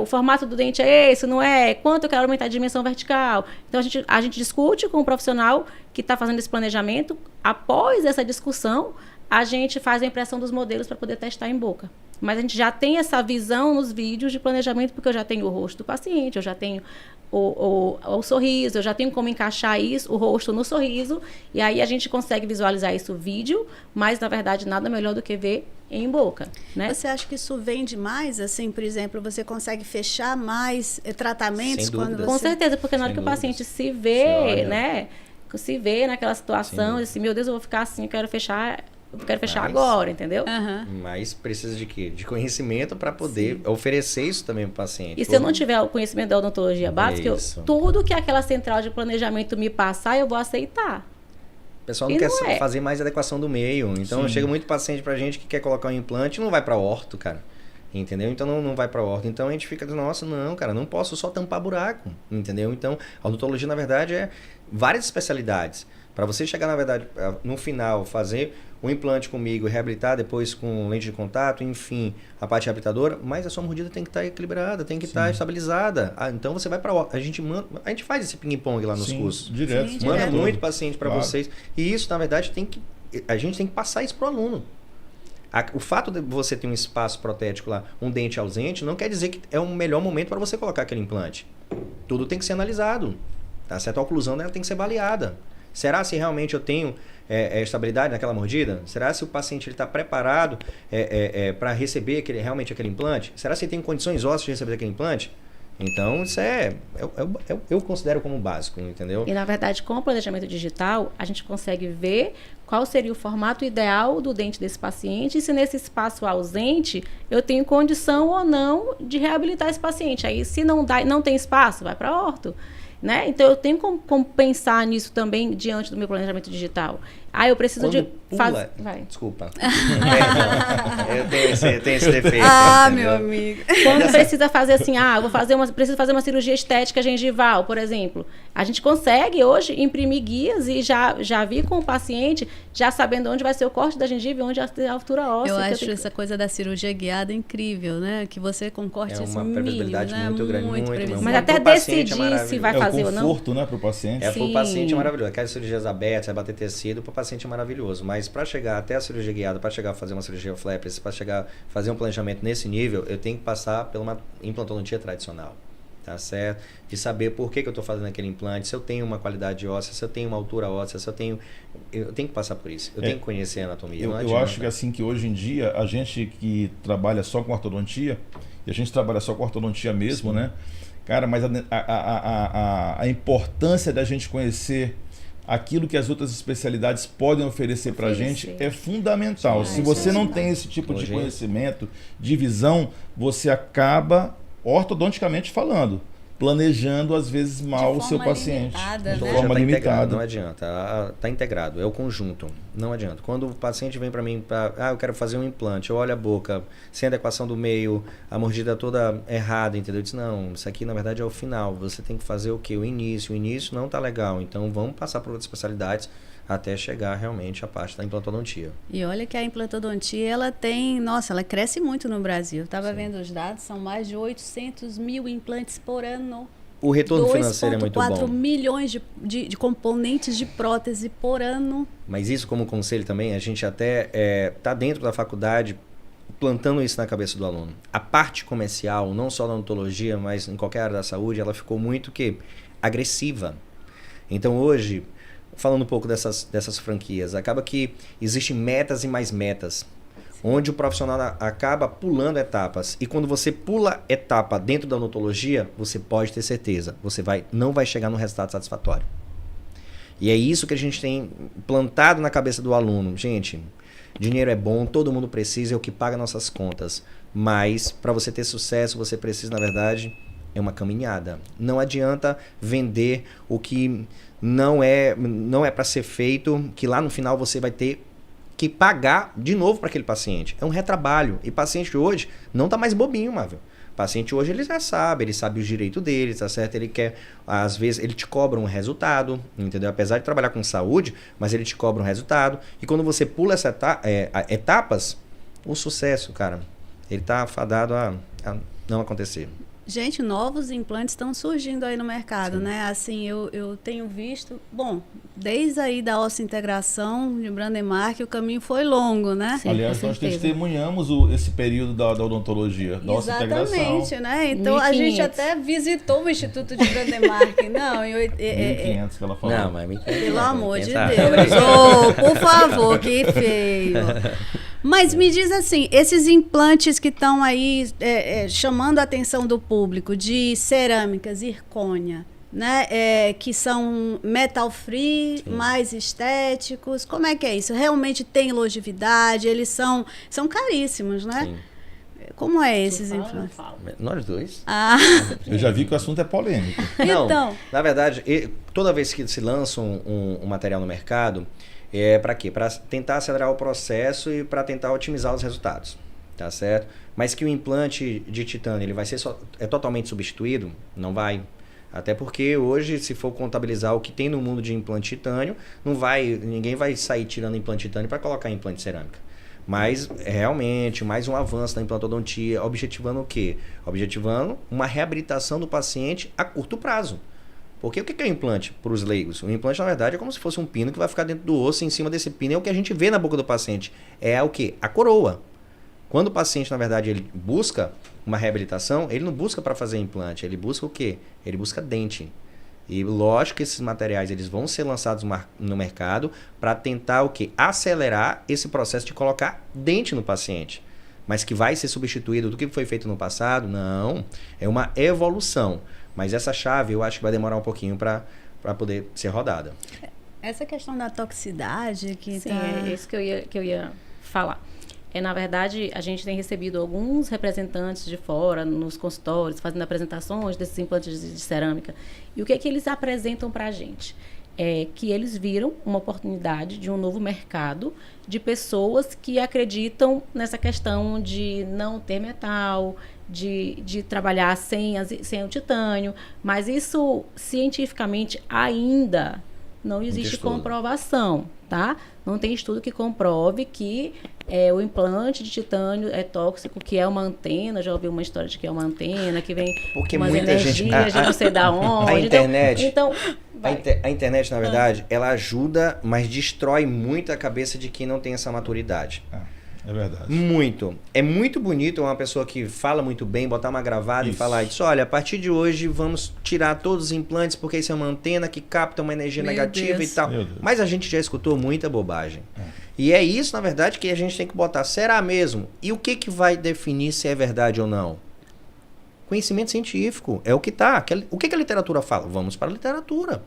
o formato do dente é esse, não é? Quanto eu quero aumentar a dimensão vertical? Então, a gente discute com o profissional que está fazendo esse planejamento. Após essa discussão, a gente faz a impressão dos modelos para poder testar em boca. Mas a gente já tem essa visão nos vídeos de planejamento, porque eu já tenho o rosto do paciente, eu já tenho o sorriso, eu já tenho como encaixar isso, o rosto no sorriso, e aí a gente consegue visualizar isso no vídeo, mas, na verdade, nada melhor do que ver em boca, né? Você acha que isso vende mais? Assim, por exemplo, você consegue fechar mais tratamentos quando você... Com certeza, porque na hora que o paciente se vê, né? Se vê naquela situação, assim, meu Deus, eu vou ficar assim, eu quero fechar agora, entendeu? Mas precisa de quê? De conhecimento para poder oferecer isso também para o paciente. E se eu não tiver o conhecimento da odontologia básica, tudo que aquela central de planejamento me passar, eu vou aceitar. O pessoal não quer fazer mais adequação do meio. Então, chega muito paciente pra gente que quer colocar um implante e não vai para orto, cara. Entendeu? Então, não vai para orto. Então, a gente fica dizendo, nossa, não, cara, não posso só tampar buraco. Entendeu? Então, a odontologia, na verdade, é várias especialidades. Para você chegar, na verdade, no final, fazer um implante comigo, reabilitar depois com lente de contato, enfim, a parte reabilitadora, mas a sua mordida tem que estar equilibrada, tem que estar estabilizada. Então você vai para a gente faz esse ping-pong lá nos cursos. Direto. Manda muito paciente para vocês. E isso, na verdade, a gente tem que passar isso pro aluno. O fato de você ter um espaço protético lá, um dente ausente, não quer dizer que é o melhor momento para você colocar aquele implante. Tudo tem que ser analisado. Tá certo? A oclusão dela tem que ser baleada. Será se realmente eu tenho estabilidade naquela mordida? Será se o paciente está preparado para receber realmente aquele implante? Será se ele tem condições ósseas de receber aquele implante? Então, isso eu considero como básico, entendeu? E, na verdade, com o planejamento digital, a gente consegue ver qual seria o formato ideal do dente desse paciente e se nesse espaço ausente eu tenho condição ou não de reabilitar esse paciente. Aí, se não tem espaço, vai para orto. Né? Então, eu tenho como pensar nisso também diante do meu planejamento digital. Eu preciso Quando de fazer... Desculpa. Eu tenho esse defeito. Meu amigo. Quando precisa fazer assim, preciso fazer uma cirurgia estética gengival, por exemplo. A gente consegue hoje imprimir guias e já vir com o paciente, já sabendo onde vai ser o corte da gengiva e onde vai ser a altura óssea. Eu acho essa coisa da cirurgia guiada incrível, né? Que você com corte uma previsibilidade muito grande, muito previsível. Mas até decidir se vai fazer ou não. É o conforto, né, para o paciente. Para o paciente é maravilhoso. Aquelas cirurgias abertas, vai bater tecido, para o paciente é maravilhoso. Mas para chegar até a cirurgia guiada, para chegar a fazer uma cirurgia flapless, para chegar a fazer um planejamento nesse nível, eu tenho que passar por uma implantodontia tradicional. Tá certo? De saber por que eu estou fazendo aquele implante, se eu tenho uma qualidade óssea, se eu tenho uma altura óssea, eu tenho que passar por isso. Eu tenho que conhecer a anatomia. Eu acho que assim, que hoje em dia, a gente que trabalha só com ortodontia, e a gente trabalha só com ortodontia mesmo, né? Cara, mas a importância da gente conhecer aquilo que as outras especialidades podem oferecer para a gente é fundamental. Se você não tem esse tipo de conhecimento, de visão, você acaba, ortodonticamente falando, planejando às vezes mal o seu paciente. De forma limitada. Não adianta, está integrado, é o conjunto, não adianta. Quando o paciente vem para mim, eu quero fazer um implante, eu olho a boca, sem adequação do meio, a mordida toda errada, entendeu? Eu disse, não, isso aqui na verdade é o final, você tem que fazer o quê? O início não está legal, então vamos passar por outras especialidades, até chegar realmente à parte da implantodontia. E olha que a implantodontia, ela cresce muito no Brasil. Estava vendo os dados, são mais de 800 mil implantes por ano. O retorno financeiro é muito bom. 2,4 milhões de componentes de prótese por ano. Mas isso, como conselho também, a gente até está dentro da faculdade plantando isso na cabeça do aluno. A parte comercial, não só na odontologia, mas em qualquer área da saúde, ela ficou muito agressiva. Então hoje, falando um pouco dessas franquias, acaba que existem metas e mais metas, onde o profissional acaba pulando etapas. E quando você pula etapa dentro da odontologia, você pode ter certeza, você não vai chegar no resultado satisfatório. E é isso que a gente tem plantado na cabeça do aluno. Gente, dinheiro é bom, todo mundo precisa, é o que paga nossas contas. Mas para você ter sucesso, você precisa, na verdade, é uma caminhada. Não adianta vender o que não é para ser feito, que lá no final você vai ter que pagar de novo para aquele paciente. É um retrabalho. E paciente hoje não está mais bobinho, Marvel. O paciente hoje ele já sabe, ele sabe os direitos dele, tá certo? Ele quer, às vezes, ele te cobra um resultado, entendeu? Apesar de trabalhar com saúde, mas ele te cobra um resultado. E quando você pula essas etapas, o sucesso, cara, ele tá fadado a não acontecer. Gente, novos implantes estão surgindo aí no mercado, né? Assim, eu tenho visto... Bom, desde aí da osseointegração de Brandemark, o caminho foi longo, né? Sim, aliás, nós testemunhamos esse período da odontologia, da osseointegração. Exatamente, né? Então, 1500. A gente até visitou o Instituto de Brandemark. Não, 1500 que ela falou. Não, mas 1500. Pelo amor de Deus. Por favor, que feio. Mas me diz assim, esses implantes que estão aí chamando a atenção do público, de cerâmica, zircônia, né? Que são metal free, mais estéticos, como é que é isso? Realmente tem longevidade, eles são caríssimos, né? Sim. Como é esses implantes? Nós dois. Eu já vi que o assunto é polêmico. Não, então, na verdade, toda vez que se lança um material no mercado, para quê? Para tentar acelerar o processo e para tentar otimizar os resultados, tá certo? Mas que o implante de titânio ele vai ser totalmente substituído? Não vai. Até porque hoje, se for contabilizar o que tem no mundo de implante titânio, ninguém vai sair tirando implante titânio para colocar implante cerâmica. Mas, realmente, mais um avanço na implantodontia, objetivando o quê? Objetivando uma reabilitação do paciente a curto prazo. Porque o que é implante para os leigos? O implante, na verdade, é como se fosse um pino que vai ficar dentro do osso, e em cima desse pino é o que a gente vê na boca do paciente. É o quê? A coroa. Quando o paciente, na verdade, ele busca uma reabilitação, ele não busca para fazer implante, ele busca o quê? Ele busca dente. E lógico que esses materiais eles vão ser lançados no mercado para tentar o quê? Acelerar esse processo de colocar dente no paciente. Mas que vai ser substituído do que foi feito no passado? Não. É uma evolução. Mas essa chave eu acho que vai demorar um pouquinho para poder ser rodada. Essa questão da toxicidade que Sim, tá... é isso que eu ia falar. Na verdade, a gente tem recebido alguns representantes de fora, nos consultórios, fazendo apresentações desses implantes de cerâmica. E o que é que eles apresentam para a gente? É que eles viram uma oportunidade de um novo mercado de pessoas que acreditam nessa questão de não ter metal, de trabalhar sem o titânio. Mas isso, cientificamente, ainda não existe comprovação, tá? Não tem estudo que comprove que o implante de titânio é tóxico, que é uma antena. Já ouvi uma história de que é uma antena, que vem porque umas muita gente... energias de não sei da onde. A internet... Então, a internet, na verdade, ela ajuda, mas destrói muito a cabeça de quem não tem essa maturidade. É verdade. Muito. É muito bonito uma pessoa que fala muito bem, botar uma gravada e falar isso. Olha, a partir de hoje vamos tirar todos os implantes porque isso é uma antena que capta uma energia negativa e tal. Mas a gente já escutou muita bobagem. E é isso, na verdade, que a gente tem que botar. Será mesmo? E o que vai definir se é verdade ou não? Conhecimento científico. É o que tá. O que a literatura fala? Vamos para a literatura.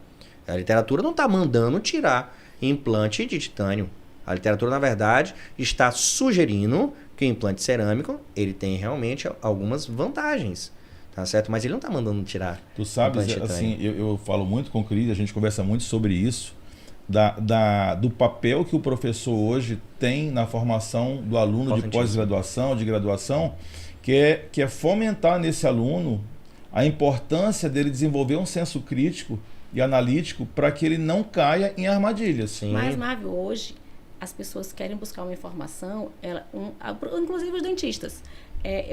A literatura não está mandando tirar implante de titânio. A literatura, na verdade, está sugerindo que o implante cerâmico ele tem realmente algumas vantagens, tá certo? Mas ele não está mandando tirar. Tu sabes, assim, eu falo muito com o Cris, a gente conversa muito sobre isso, do papel que o professor hoje tem na formação do aluno de pós-graduação, de graduação, que é fomentar nesse aluno a importância dele desenvolver um senso crítico e analítico para que ele não caia em armadilhas. Sim. Mas, Marvel, hoje as pessoas querem buscar uma informação, inclusive os dentistas.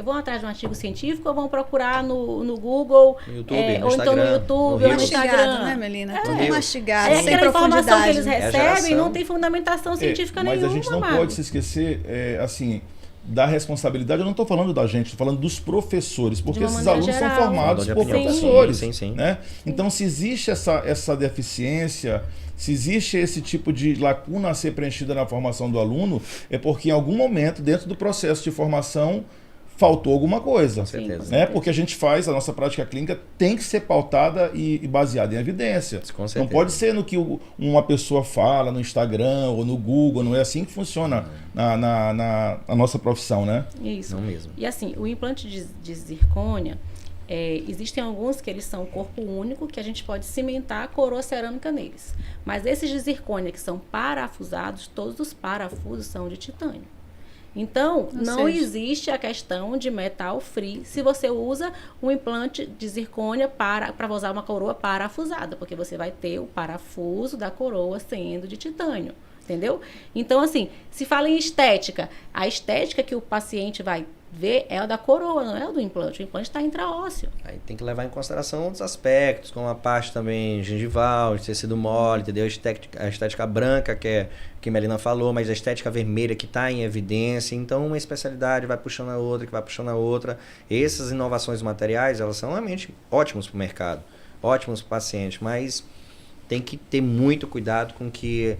Vão atrás de um artigo científico ou vão procurar no Google, no YouTube, no ou então no Instagram, YouTube, ou no Instagram. Né, Melina? Tudo mastigado, sem aquela informação que eles profundidade. recebem não tem fundamentação científica nenhuma. Mas a gente não pode se esquecer, assim, da responsabilidade. Eu não estou falando da gente, estou falando dos professores, porque esses alunos são formados por professores. Sim. Né? Então, se existe essa deficiência, se existe esse tipo de lacuna a ser preenchida na formação do aluno, é porque em algum momento, dentro do processo de formação, faltou alguma coisa. Com certeza. Né? Porque a nossa prática clínica tem que ser pautada e baseada em evidência. Com certeza. Não pode ser no que uma pessoa fala no Instagram ou no Google, não é assim que funciona na nossa profissão, né? Isso. Não mesmo. E assim, o implante de zircônia, existem alguns que eles são corpo único, que a gente pode cimentar a coroa cerâmica neles. Mas esses de zircônia que são parafusados, todos os parafusos são de titânio. Então, não existe a questão de metal free se você usa um implante de zircônia para usar uma coroa parafusada, porque você vai ter o parafuso da coroa sendo de titânio, entendeu? Então, assim, se fala em estética, a estética que o paciente vai ver é a da coroa, não é a do implante. O implante está intraósseo. Aí tem que levar em consideração outros aspectos, como a parte também gengival, de tecido mole, entendeu? A estética branca, que a Melina falou, mas a estética vermelha que está em evidência. Então, uma especialidade vai puxando a outra, que vai puxando a outra. Essas inovações materiais, elas são realmente ótimas para o mercado, ótimas para o paciente, mas tem que ter muito cuidado com o que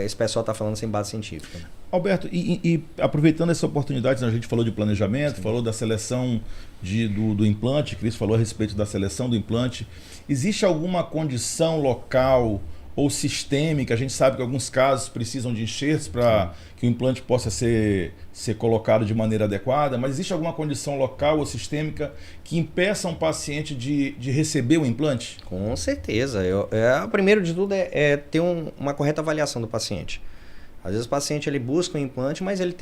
esse pessoal está falando sem base científica. Né? Alberto, e aproveitando essa oportunidade, a gente falou de planejamento, falou da seleção do implante, Cris falou a respeito da seleção do implante. Existe alguma condição local ou sistêmica? A gente sabe que alguns casos precisam de enxertos para que o implante possa ser colocado de maneira adequada, mas existe alguma condição local ou sistêmica que impeça um paciente de receber o implante? Com certeza. O primeiro de tudo é ter uma correta avaliação do paciente. Às vezes o paciente ele busca um implante, mas ele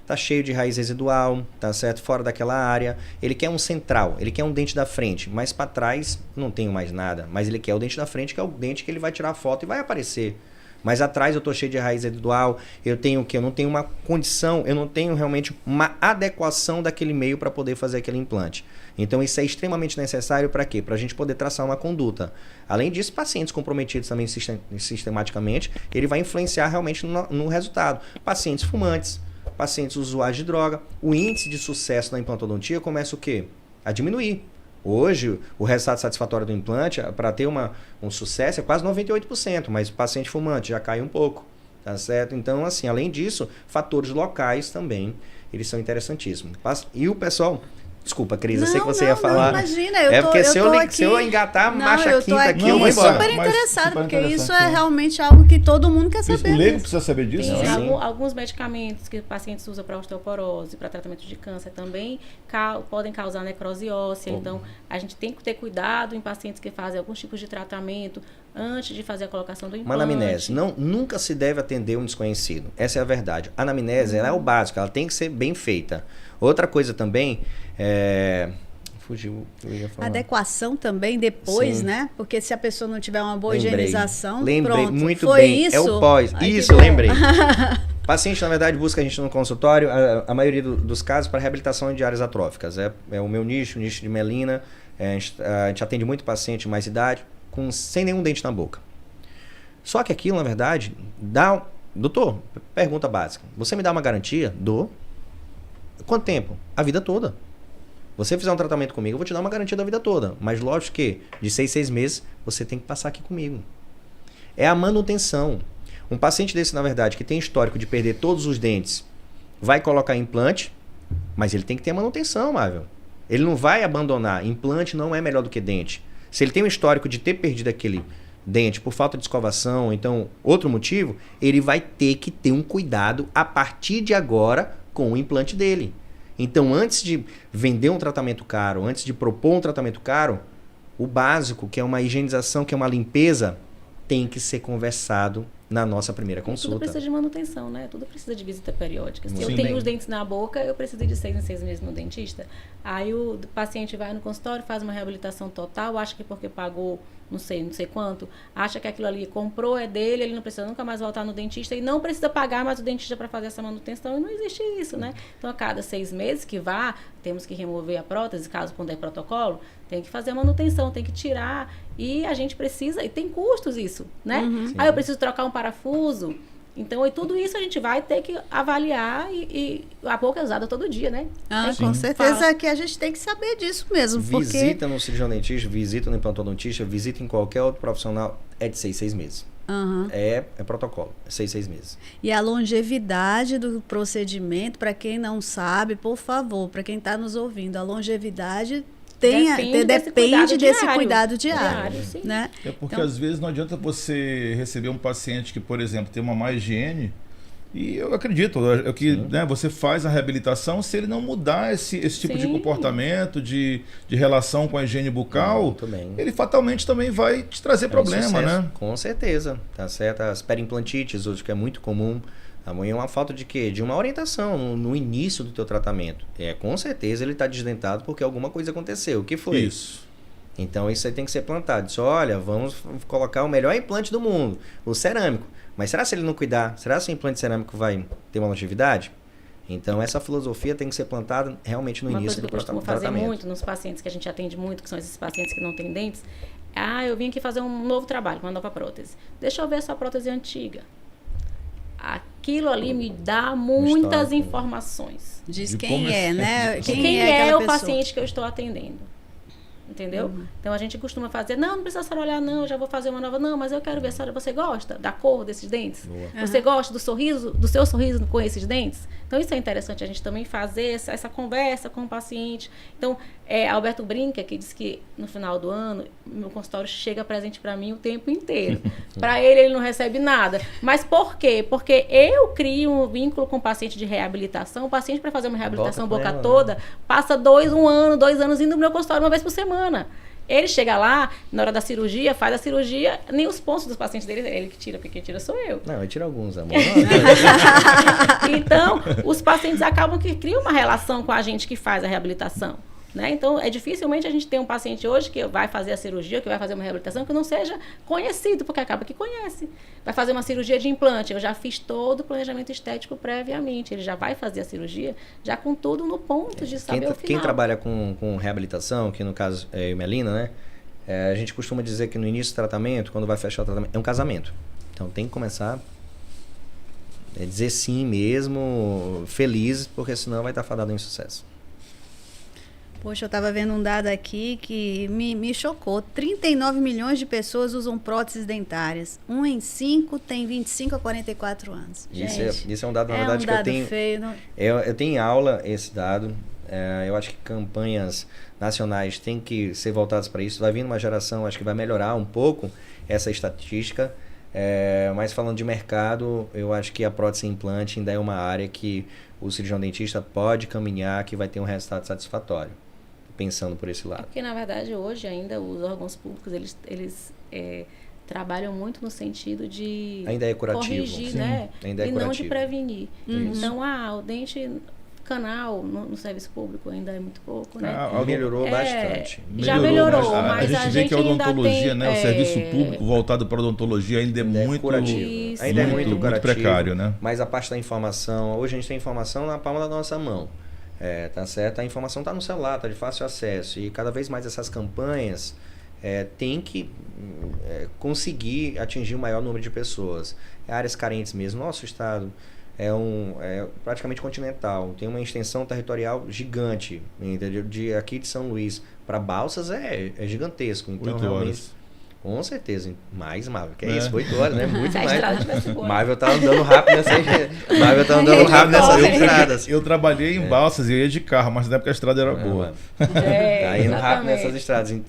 tá cheio de raiz residual, tá certo? Fora daquela área. Ele quer um central, ele quer um dente da frente, mas para trás não tenho mais nada. Mas ele quer o dente da frente, que é o dente que ele vai tirar a foto e vai aparecer. Mas atrás eu tô cheio de raiz residual, eu tenho o quê? Eu não tenho uma condição, eu não tenho realmente uma adequação daquele meio para poder fazer aquele implante. Então isso é extremamente necessário para quê? Para a gente poder traçar uma conduta. Além disso, pacientes comprometidos também sistematicamente, ele vai influenciar realmente no resultado. Pacientes fumantes, pacientes usuários de droga, o índice de sucesso na implantodontia começa o quê? A diminuir. Hoje, o resultado satisfatório do implante, para ter um sucesso, é quase 98%, mas o paciente fumante já cai um pouco, tá certo? Então, assim, além disso, fatores locais também, eles são interessantíssimos. E o pessoal Desculpa, Cris, eu sei que você ia falar. Não, imagina, porque se eu engatar a marcha quinta aqui, eu vou embora. super interessado, porque isso é realmente algo que todo mundo quer saber. O leigo precisa saber disso? Tem alguns medicamentos que pacientes usam para osteoporose, para tratamento de câncer também, podem causar necrose óssea. Então, a gente tem que ter cuidado em pacientes que fazem alguns tipos de tratamento antes de fazer a colocação do implante. Uma anamnese. Nunca se deve atender um desconhecido. Essa é a verdade. A anamnese ela é o básico, ela tem que ser bem feita. Outra coisa também fugiu o que eu ia falar. Adequação também depois, né? Porque se a pessoa não tiver uma boa higienização, lembrei, pronto. muito Foi bem. isso? É o pós. Ai, isso, lembrei. Paciente, na verdade, busca a gente no consultório, a maioria dos casos, para reabilitação de áreas atróficas. É o meu nicho, o nicho de Melina. A gente atende muito paciente de mais idade, sem nenhum dente na boca. Só que aquilo, na verdade, doutor, pergunta básica. Você me dá uma garantia? Dou. Quanto tempo? A vida toda. Você fizer um tratamento comigo, eu vou te dar uma garantia da vida toda. Mas lógico que de 6 meses, você tem que passar aqui comigo. É a manutenção. Um paciente desse, na verdade, que tem histórico de perder todos os dentes, vai colocar implante, mas ele tem que ter manutenção, Marvel. Ele não vai abandonar. Implante não é melhor do que dente. Se ele tem um histórico de ter perdido aquele dente por falta de escovação, então outro motivo, ele vai ter que ter um cuidado a partir de agora com o implante dele. Então, antes de vender um tratamento caro, antes de propor um tratamento caro, o básico, que é uma higienização, que é uma limpeza, tem que ser conversado na nossa primeira consulta. Tudo precisa de manutenção, né? Tudo precisa de visita periódica. Se Sim. eu tenho os dentes na boca, eu preciso de 6 em 6 meses no dentista. Aí o paciente vai no consultório, faz uma reabilitação total, acha que porque pagou não sei quanto, acha que aquilo ali comprou, é dele, ele não precisa nunca mais voltar no dentista e não precisa pagar mais o dentista para fazer essa manutenção, e não existe isso, né? Então, a cada 6 meses que temos que remover a prótese, caso puder protocolo, tem que fazer a manutenção, tem que tirar, e a gente precisa, e tem custos isso, né? Aí eu preciso trocar um parafuso. Então, tudo isso a gente vai ter que avaliar e a boca é usada todo dia, né? Com certeza que a gente tem que saber disso mesmo. Visita no cirurgião dentista, visita no implantodontista, visita em qualquer outro profissional, é de 6 meses. É protocolo, 6 meses. E a longevidade do procedimento, para quem não sabe, por favor, para quem está nos ouvindo, a longevidade depende desse cuidado diário, né? É porque às vezes não adianta você receber um paciente que, por exemplo, tem uma má higiene, e eu acredito que né, você faz a reabilitação, se ele não mudar esse tipo de comportamento, de relação com a higiene bucal, ele fatalmente também vai te trazer problema, né? Com certeza, tá certo? As perimplantites, hoje que é muito comum, amanhã é uma falta de quê? De uma orientação no início do teu tratamento. Com certeza ele está desdentado porque alguma coisa aconteceu. O que foi? Isso. Então isso aí tem que ser plantado. Diz, olha, vamos colocar o melhor implante do mundo, o cerâmico. Mas será se ele não cuidar? Será se o implante cerâmico vai ter uma longevidade? Então essa filosofia tem que ser plantada realmente no início do tratamento. Uma coisa que eu costumo fazer muito nos pacientes que a gente atende muito, que são esses pacientes que não têm dentes. Eu vim aqui fazer um novo trabalho, uma nova prótese. Deixa eu ver essa prótese antiga. Aquilo ali me dá muitas informações. Diz quem é, né? Quem é o paciente que eu estou atendendo. Entendeu? Então a gente costuma fazer, não precisa só olhar, não, eu já vou fazer uma nova, não, mas eu quero ver, senhora, você gosta da cor desses dentes? Você gosta do sorriso, do seu sorriso com esses dentes? Então isso é interessante a gente também fazer essa conversa com o paciente. Então, Alberto brinca que diz que no final do ano, meu consultório chega presente para mim o tempo inteiro. Para ele não recebe nada. Mas por quê? Porque eu crio um vínculo com o paciente de reabilitação. O paciente, para fazer uma reabilitação boca toda, passa 2 anos indo no meu consultório uma vez por semana. Ele chega lá, na hora da cirurgia, faz a cirurgia, nem os pontos dos pacientes dele, ele que tira, porque quem tira sou eu. Não, eu tiro alguns, amor. Então, os pacientes acabam que criam uma relação com a gente que faz a reabilitação. Né? Então, dificilmente a gente tem um paciente hoje que vai fazer a cirurgia, que vai fazer uma reabilitação, que não seja conhecido, porque acaba que conhece. Vai fazer uma cirurgia de implante, eu já fiz todo o planejamento estético previamente. Ele já vai fazer a cirurgia, já com tudo no ponto de saber o final. Quem trabalha com reabilitação, que no caso é eu e Melina, né? A gente costuma dizer que no início do tratamento, quando vai fechar o tratamento, é um casamento. Então tem que começar a dizer sim mesmo, feliz, porque senão vai estar fadado em sucesso. Poxa, eu estava vendo um dado aqui que me chocou. 39 milhões de pessoas usam próteses dentárias. 1 em 5 tem 25 a 44 anos. Isso é um dado, na verdade, um dado que eu tenho. Feio, não... Eu tenho em aula esse dado. Eu acho que campanhas nacionais têm que ser voltadas para isso. Vai vir uma geração, acho que vai melhorar um pouco essa estatística. Mas falando de mercado, eu acho que a prótese implante ainda é uma área que o cirurgião dentista pode caminhar, que vai ter um resultado satisfatório, pensando por esse lado. Porque, na verdade, hoje ainda os órgãos públicos, eles trabalham muito no sentido de ainda é curativo, corrigir, né? Ainda é e curativo. não de prevenir. Isso. Então, o dente canal no serviço público ainda é muito pouco, né? Melhorou bastante. Já melhorou, mas a gente vê que a odontologia, ainda né, o serviço público voltado para a odontologia ainda é muito curativo. Ainda é muito curativo, precário, né? Mas a parte da informação, hoje a gente tem informação na palma da nossa mão. Tá certo? A informação está no celular, está de fácil acesso. E cada vez mais essas campanhas tem que conseguir atingir o maior número de pessoas. Áreas carentes mesmo. Nosso estado é praticamente continental. Tem uma extensão territorial gigante. Entendeu? Aqui de São Luís para Balsas é gigantesco. Então, 8 realmente, horas. Com certeza. Mais, Marvel. Que é isso? 8 horas, né? Muito Se a mais. estrada tivesse boa. Marvel tá andando rápido nessas estradas. Eu trabalhei em Balsas e eu ia de carro, mas na época a estrada era boa. Tá indo rápido Exatamente. nessas estradas.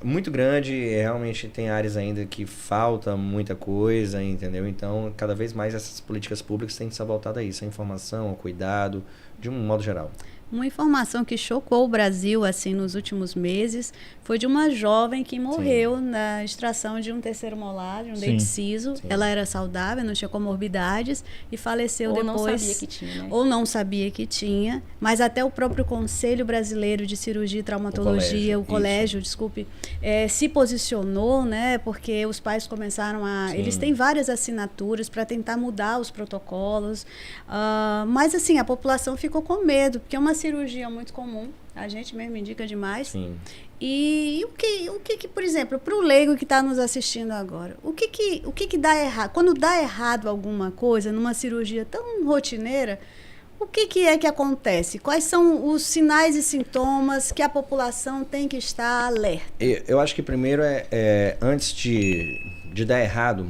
Muito grande, realmente tem áreas ainda que falta muita coisa, entendeu? Então, cada vez mais essas políticas públicas têm que ser voltadas a isso, a informação, ao cuidado, de um modo geral. Uma informação que chocou o Brasil assim nos últimos meses foi de uma jovem que morreu na extração de um terceiro molar, de um dente ciso. Sim. Ela era saudável, não tinha comorbidades e faleceu Ou depois. não sabia que tinha, né? Ou não sabia que tinha, mas até o próprio Conselho Brasileiro de Cirurgia e Traumatologia, o colégio, desculpe, se posicionou, né? Porque os pais começaram a... Sim. Eles têm várias assinaturas para tentar mudar os protocolos, mas assim, a população ficou com medo, porque é uma cirurgia muito comum, a gente mesmo indica demais. Sim. E o que, por exemplo, para o leigo que está nos assistindo agora, o que dá errado? Quando dá errado alguma coisa numa cirurgia tão rotineira, o que é que acontece? Quais são os sinais e sintomas que a população tem que estar alerta? Eu acho que primeiro antes de dar errado,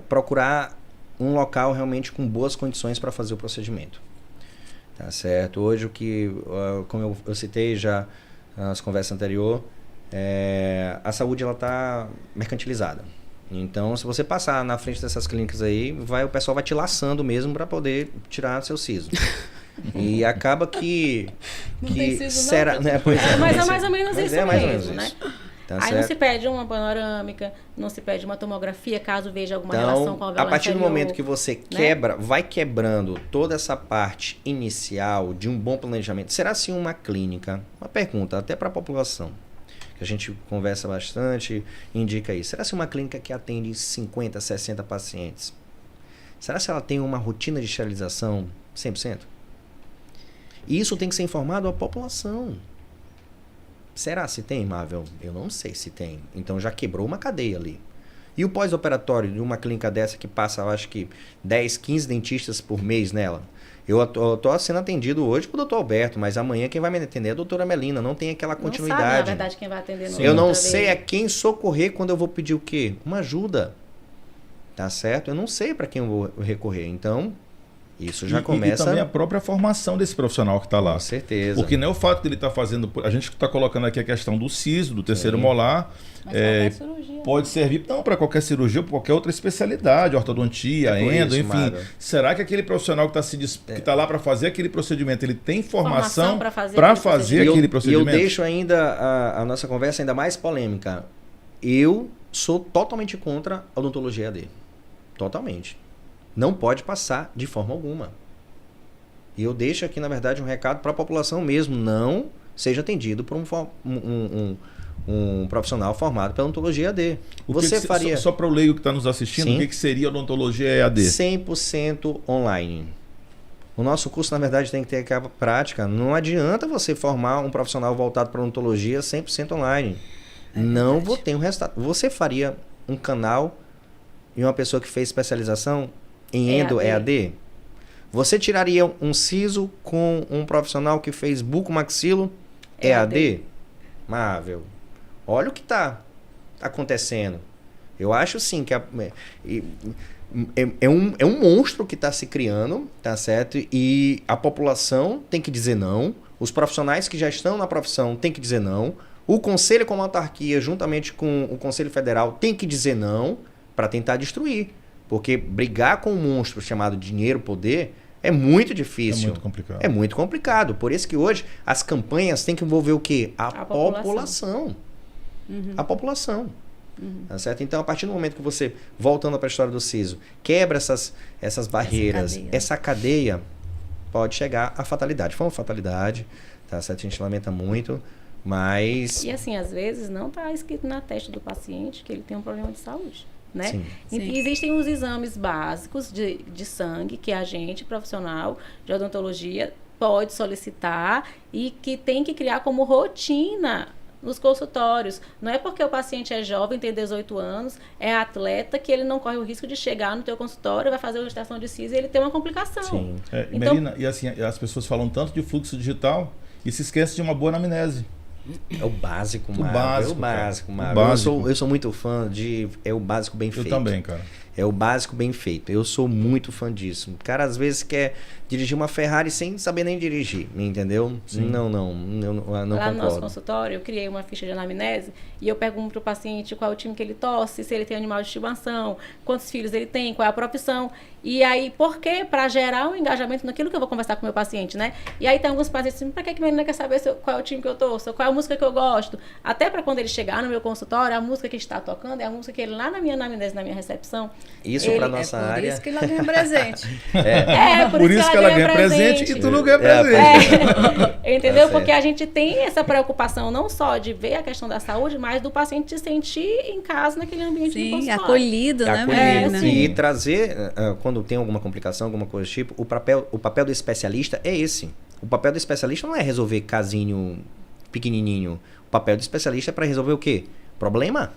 procurar um local realmente com boas condições para fazer o procedimento. Tá certo? Hoje, como eu citei já nas conversas anteriores, a saúde está mercantilizada. Então, se você passar na frente dessas clínicas aí, o pessoal vai te laçando mesmo para poder tirar seu siso. E acaba que... Não tem siso, não? será, né? Pois Mas é mais ou menos isso mais ou mesmo, menos né? isso. Tá Aí certo? não se pede uma panorâmica, não se pede uma tomografia, caso veja alguma Então, relação com a a alvéola partir do inferior, momento que você vai quebrando toda essa parte inicial de um bom planejamento, será se uma clínica, uma pergunta até para a população, que a gente conversa bastante, indica isso, será se uma clínica que atende 50, 60 pacientes, será se ela tem uma rotina de esterilização 100%? E isso tem que ser informado à população. Será se tem, Marvel? Eu não sei se tem. Então já quebrou uma cadeia ali. E o pós-operatório de uma clínica dessa que passa, eu acho que 10, 15 dentistas por mês nela. Eu tô sendo atendido hoje pro Dr. Alberto, mas amanhã quem vai me atender é a doutora Melina. Não tem aquela continuidade. Não sabe, na verdade, quem vai atender. Eu não sei a quem socorrer quando eu vou pedir o quê? Uma ajuda. Tá certo? Eu não sei para quem eu vou recorrer. Então, isso já começa... E também a própria formação desse profissional que está lá. Com certeza. Porque não é o fato de ele estar fazendo... A gente está colocando aqui a questão do siso, do terceiro molar. Mas qualquer cirurgia. Pode servir não para qualquer cirurgia, para qualquer outra especialidade, ortodontia, endo, enfim. Mário. Será que aquele profissional que está lá para fazer aquele procedimento, ele tem formação para fazer aquele procedimento? E eu deixo ainda a nossa conversa ainda mais polêmica. Eu sou totalmente contra a odontologia EAD. Totalmente. Não pode passar de forma alguma. E eu deixo aqui, na verdade, um recado para a população mesmo. Não seja atendido por um profissional formado pela odontologia EAD. Você faria... Só para o leigo que está nos assistindo, Sim. o que seria odontologia EAD? 100% online. O nosso curso, na verdade, tem que ter aquela prática. Não adianta você formar um profissional voltado para odontologia 100% online. Não vou ter um resultado. Você faria um canal e uma pessoa que fez especialização em endo EAD? Você tiraria um siso com um profissional que fez bucomaxilo EAD? Marvel, olha o que está acontecendo. Eu acho sim que é um monstro que está se criando, tá certo? E a população tem que dizer não, Os profissionais que já estão na profissão têm que dizer não. O Conselho como autarquia, juntamente com o Conselho Federal, tem que dizer não para tentar destruir. Porque brigar com um monstro chamado dinheiro, poder, é muito difícil. É muito complicado. É muito complicado. Por isso que hoje as campanhas têm que envolver o quê? A população. A população. Tá certo? Então, a partir do momento que você, voltando para a história do CISO, quebra essas barreiras, essa cadeia, pode chegar à fatalidade. Foi uma fatalidade, tá certo? A gente lamenta muito, mas... E assim, às vezes não está escrito na testa do paciente que ele tem um problema de saúde. Né? Sim. E existem os exames básicos de sangue que a gente, profissional de odontologia, pode solicitar e que tem que criar como rotina nos consultórios. Não é porque o paciente é jovem, tem 18 anos, é atleta, que ele não corre o risco de chegar no teu consultório, vai fazer uma estação de CIS e ele tem uma complicação. Sim. Então, Melina, e assim, as pessoas falam tanto de fluxo digital e se esquecem de uma boa anamnese. É o básico, Mário. básico, É o básico, cara. Mário. O básico. Eu sou muito fã de... É o básico bem feito. Eu também, cara. É o básico bem feito. Eu sou muito fã disso. O cara, às vezes, quer dirigir uma Ferrari sem saber nem dirigir. Entendeu? Sim. Não lá no nosso concordo. consultório, eu criei uma ficha de anamnese e eu pergunto para o paciente qual é o time que ele torce, se ele tem animal de estimação, quantos filhos ele tem, qual é a profissão. E aí, por quê? Para gerar um engajamento naquilo que eu vou conversar com o meu paciente, né? E aí tem alguns pacientes assim, para que a menina quer saber qual é o time que eu torço, qual é a música que eu gosto? Até para quando ele chegar no meu consultório, a música que está tocando é a música que ele lá na minha anamnese, na minha recepção. Isso para nossa área. Por isso que ela ganha presente. Por isso que ela ganha presente e tu não ganha presente. Entendeu? Tá Porque a gente tem essa preocupação não só de ver a questão da saúde, mas do paciente se sentir em casa naquele ambiente de consultório. Acolhido, né, Acolhido. Melina? E trazer, quando tem alguma complicação, alguma coisa do tipo, o papel do especialista é esse. O papel do especialista não é resolver casinho pequenininho. O papel do especialista é para resolver o quê? Problema.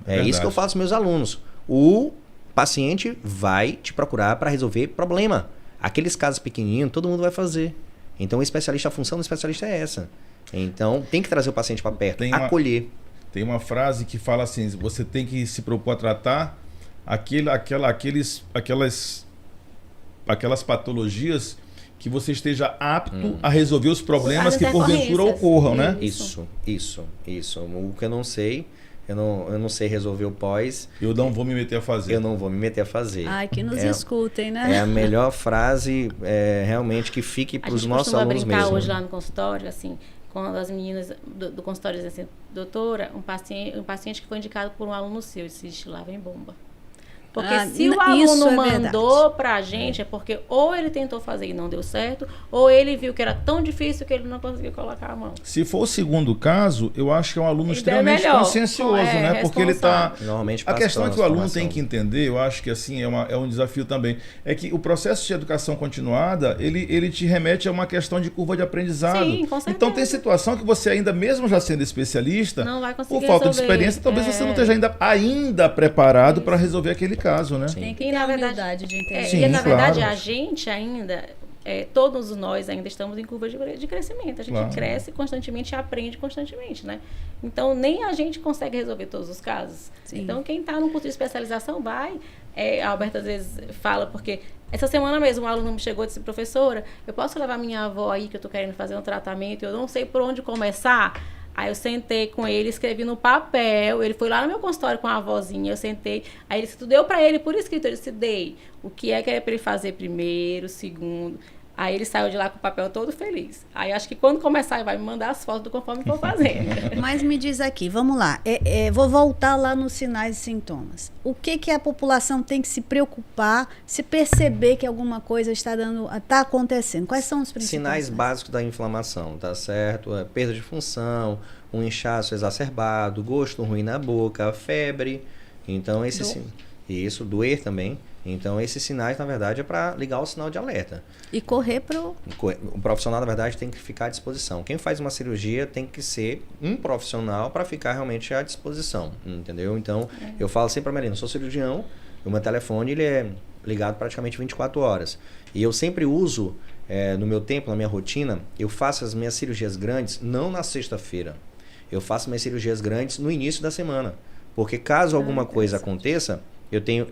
É isso que eu falo aos meus alunos. O paciente vai te procurar para resolver problema. Aqueles casos pequenininhos, todo mundo vai fazer. Então, a função do especialista é essa. Então, tem que trazer o paciente para perto, acolher. Tem uma frase que fala assim, você tem que se propor a tratar aquelas patologias que você esteja apto a resolver os problemas que porventura ocorram, né? Isso. O que eu não sei... Eu não sei resolver o pós. Eu não vou me meter a fazer. Eu não vou me meter a fazer. Ai, que nos escutem, né? É a melhor frase realmente que fique para os nossos alunos mesmo. A gente costuma brincar hoje lá no consultório, assim, com as meninas do consultório, dizem assim, doutora, um paciente que foi indicado por um aluno seu, disse, lá vem bomba. Porque se o aluno mandou pra gente, é porque ou ele tentou fazer e não deu certo, ou ele viu que era tão difícil que ele não conseguiu colocar a mão. Se for o segundo caso, eu acho que é um aluno extremamente consciencioso, né? Porque ele tá... Normalmente a questão é que o aluno tem que entender, eu acho que assim, é um desafio também, é que o processo de educação continuada, ele te remete a uma questão de curva de aprendizado. Sim, com certeza. Então tem situação que você ainda, mesmo já sendo especialista, não vai conseguir por falta resolver. de experiência, talvez você não esteja ainda preparado para resolver aquele caso, né? Tem que ter a humildade de entender. Sim, e na verdade, claro. a gente ainda, todos nós ainda estamos em curva de crescimento. A gente cresce constantemente e aprende constantemente, né? Então, nem a gente consegue resolver todos os casos. Sim. Então, quem está no curso de especialização vai... a Alberta às vezes fala, porque essa semana mesmo um aluno me chegou e disse, professora, eu posso levar minha avó aí que eu estou querendo fazer um tratamento, eu não sei por onde começar? Aí eu sentei com ele, escrevi no papel, ele foi lá no meu consultório com a avózinha, eu sentei, aí ele disse, tu deu pra ele por escrito, eu disse, dei. O que é pra ele fazer primeiro, segundo... Aí ele saiu de lá com o papel todo feliz. Aí acho que quando começar, ele vai me mandar as fotos do conforme for fazendo. Mas me diz aqui, vamos lá. Vou voltar lá nos sinais e sintomas. O que a população tem que se preocupar se perceber que alguma coisa está acontecendo? Quais são os principais sinais básicos da inflamação, tá certo? Perda de função, um inchaço exacerbado, gosto ruim na boca, febre. Então, isso, doer também. Então, esses sinais, na verdade, é para ligar o sinal de alerta. E correr O profissional, na verdade, tem que ficar à disposição. Quem faz uma cirurgia tem que ser um profissional para ficar realmente à disposição, entendeu? Então, eu falo sempre para a Melina, eu sou cirurgião, o meu telefone ele é ligado praticamente 24 horas. E eu sempre uso, no meu tempo, na minha rotina, eu faço as minhas cirurgias grandes não na sexta-feira. Eu faço minhas cirurgias grandes no início da semana. Porque caso alguma coisa aconteça...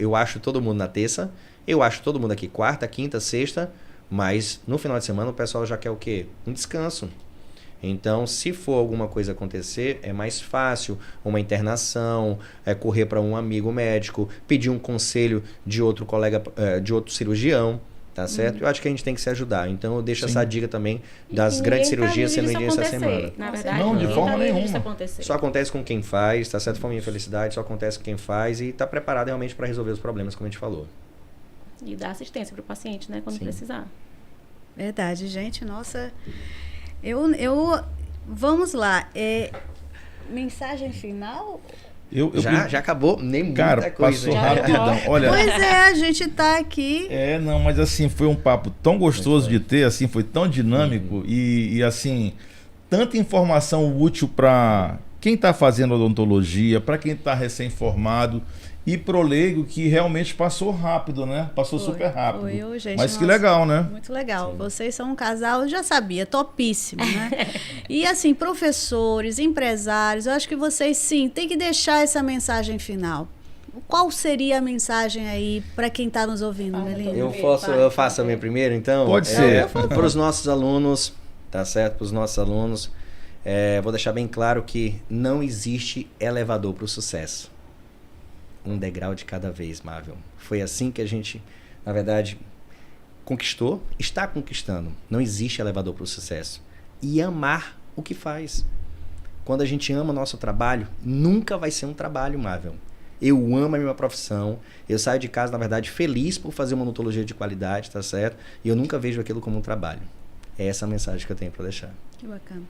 Eu acho todo mundo na terça, eu acho todo mundo aqui quarta, quinta, sexta, mas no final de semana o pessoal já quer o quê? Um descanso. Então, se for alguma coisa acontecer, é mais fácil uma internação, correr para um amigo médico, pedir um conselho de outro colega, de outro cirurgião, tá certo? Eu acho que a gente tem que se ajudar. Então, eu deixo essa dica também das grandes cirurgias sendo no início da semana. Na verdade, não, de forma nenhuma. Só acontece com quem faz, tá certo? Foi minha felicidade, só acontece com quem faz e tá preparado realmente para resolver os problemas, como a gente falou. E dar assistência para o paciente, né? Quando precisar. Verdade, gente. Nossa, vamos lá. Mensagem final? Já acabou? Nem muita cara, coisa. Passou rapidão. Olha, Pois é, a gente tá aqui. não, mas assim, foi um papo tão gostoso de ter, assim, foi tão dinâmico e assim, tanta informação útil para quem está fazendo odontologia, para quem está recém-formado e pro leigo que realmente passou rápido, né? Passou super rápido. Foi, gente, mas que legal, né? Muito legal. Sim. Vocês são um casal, eu já sabia, topíssimo, né? E assim, professores, empresários, eu acho que vocês sim, tem que deixar essa mensagem final. Qual seria a mensagem aí para quem está nos ouvindo, Melina? Eu faço também primeiro, então? Pode ser. Para os nossos alunos, tá certo? Para os nossos alunos, vou deixar bem claro que não existe elevador para o sucesso. Um degrau de cada vez, Marvel. Foi assim que a gente, na verdade, conquistou, está conquistando. Não existe elevador para o sucesso. E amar o que faz. Quando a gente ama o nosso trabalho, nunca vai ser um trabalho, Marvel. Eu amo a minha profissão. Eu saio de casa, na verdade, feliz por fazer uma odontologia de qualidade, tá certo? E eu nunca vejo aquilo como um trabalho. É essa a mensagem que eu tenho para deixar. Que bacana.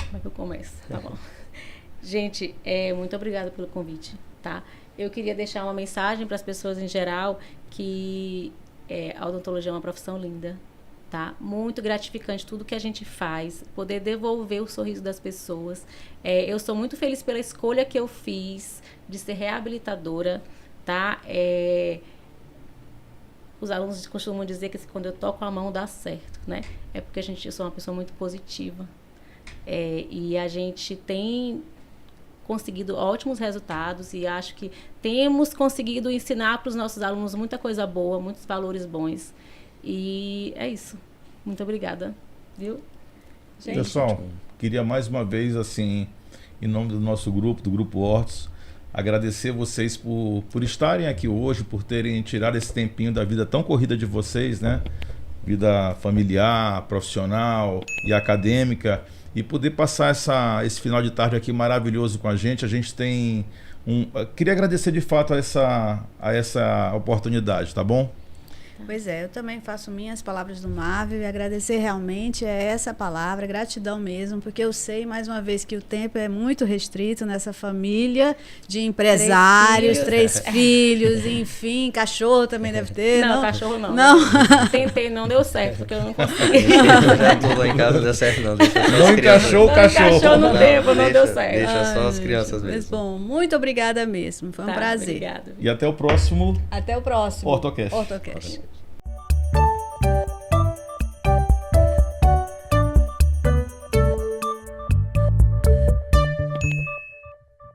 Como é que eu começo? Tá bom. Gente, muito obrigada pelo convite, tá? Eu queria deixar uma mensagem para as pessoas em geral que a odontologia é uma profissão linda, tá? Muito gratificante tudo que a gente faz, poder devolver o sorriso das pessoas. Eu sou muito feliz pela escolha que eu fiz de ser reabilitadora, tá? Os alunos costumam dizer que quando eu toco a mão dá certo, né? É porque eu sou uma pessoa muito positiva. E a gente tem conseguido ótimos resultados e acho que temos conseguido ensinar para os nossos alunos muita coisa boa, muitos valores bons. E é isso. Muito obrigada. Viu? Gente. Pessoal, queria mais uma vez, assim, em nome do nosso grupo, do Grupo Ortos, agradecer vocês por estarem aqui hoje, por terem tirado esse tempinho da vida tão corrida de vocês, né? Vida familiar, profissional e acadêmica. E poder passar esse final de tarde aqui maravilhoso com a gente. A gente tem queria agradecer de fato a essa oportunidade, tá bom? Pois eu também faço minhas palavras do Marvel e agradecer realmente essa palavra, gratidão mesmo, porque eu sei, mais uma vez, que o tempo é muito restrito nessa família de empresários, 3 filhos, enfim, cachorro também deve ter. Não, cachorro não. Tentei, não deu certo, porque eu não consegui. Já tô lá em casa, não deu certo não. Não encaixou o cachorro. Não deu certo. Deixa só as crianças mesmo. Mas bom, muito obrigada mesmo, foi um prazer. Obrigada. E até o próximo. Até o próximo. Ortocast. Ortocast.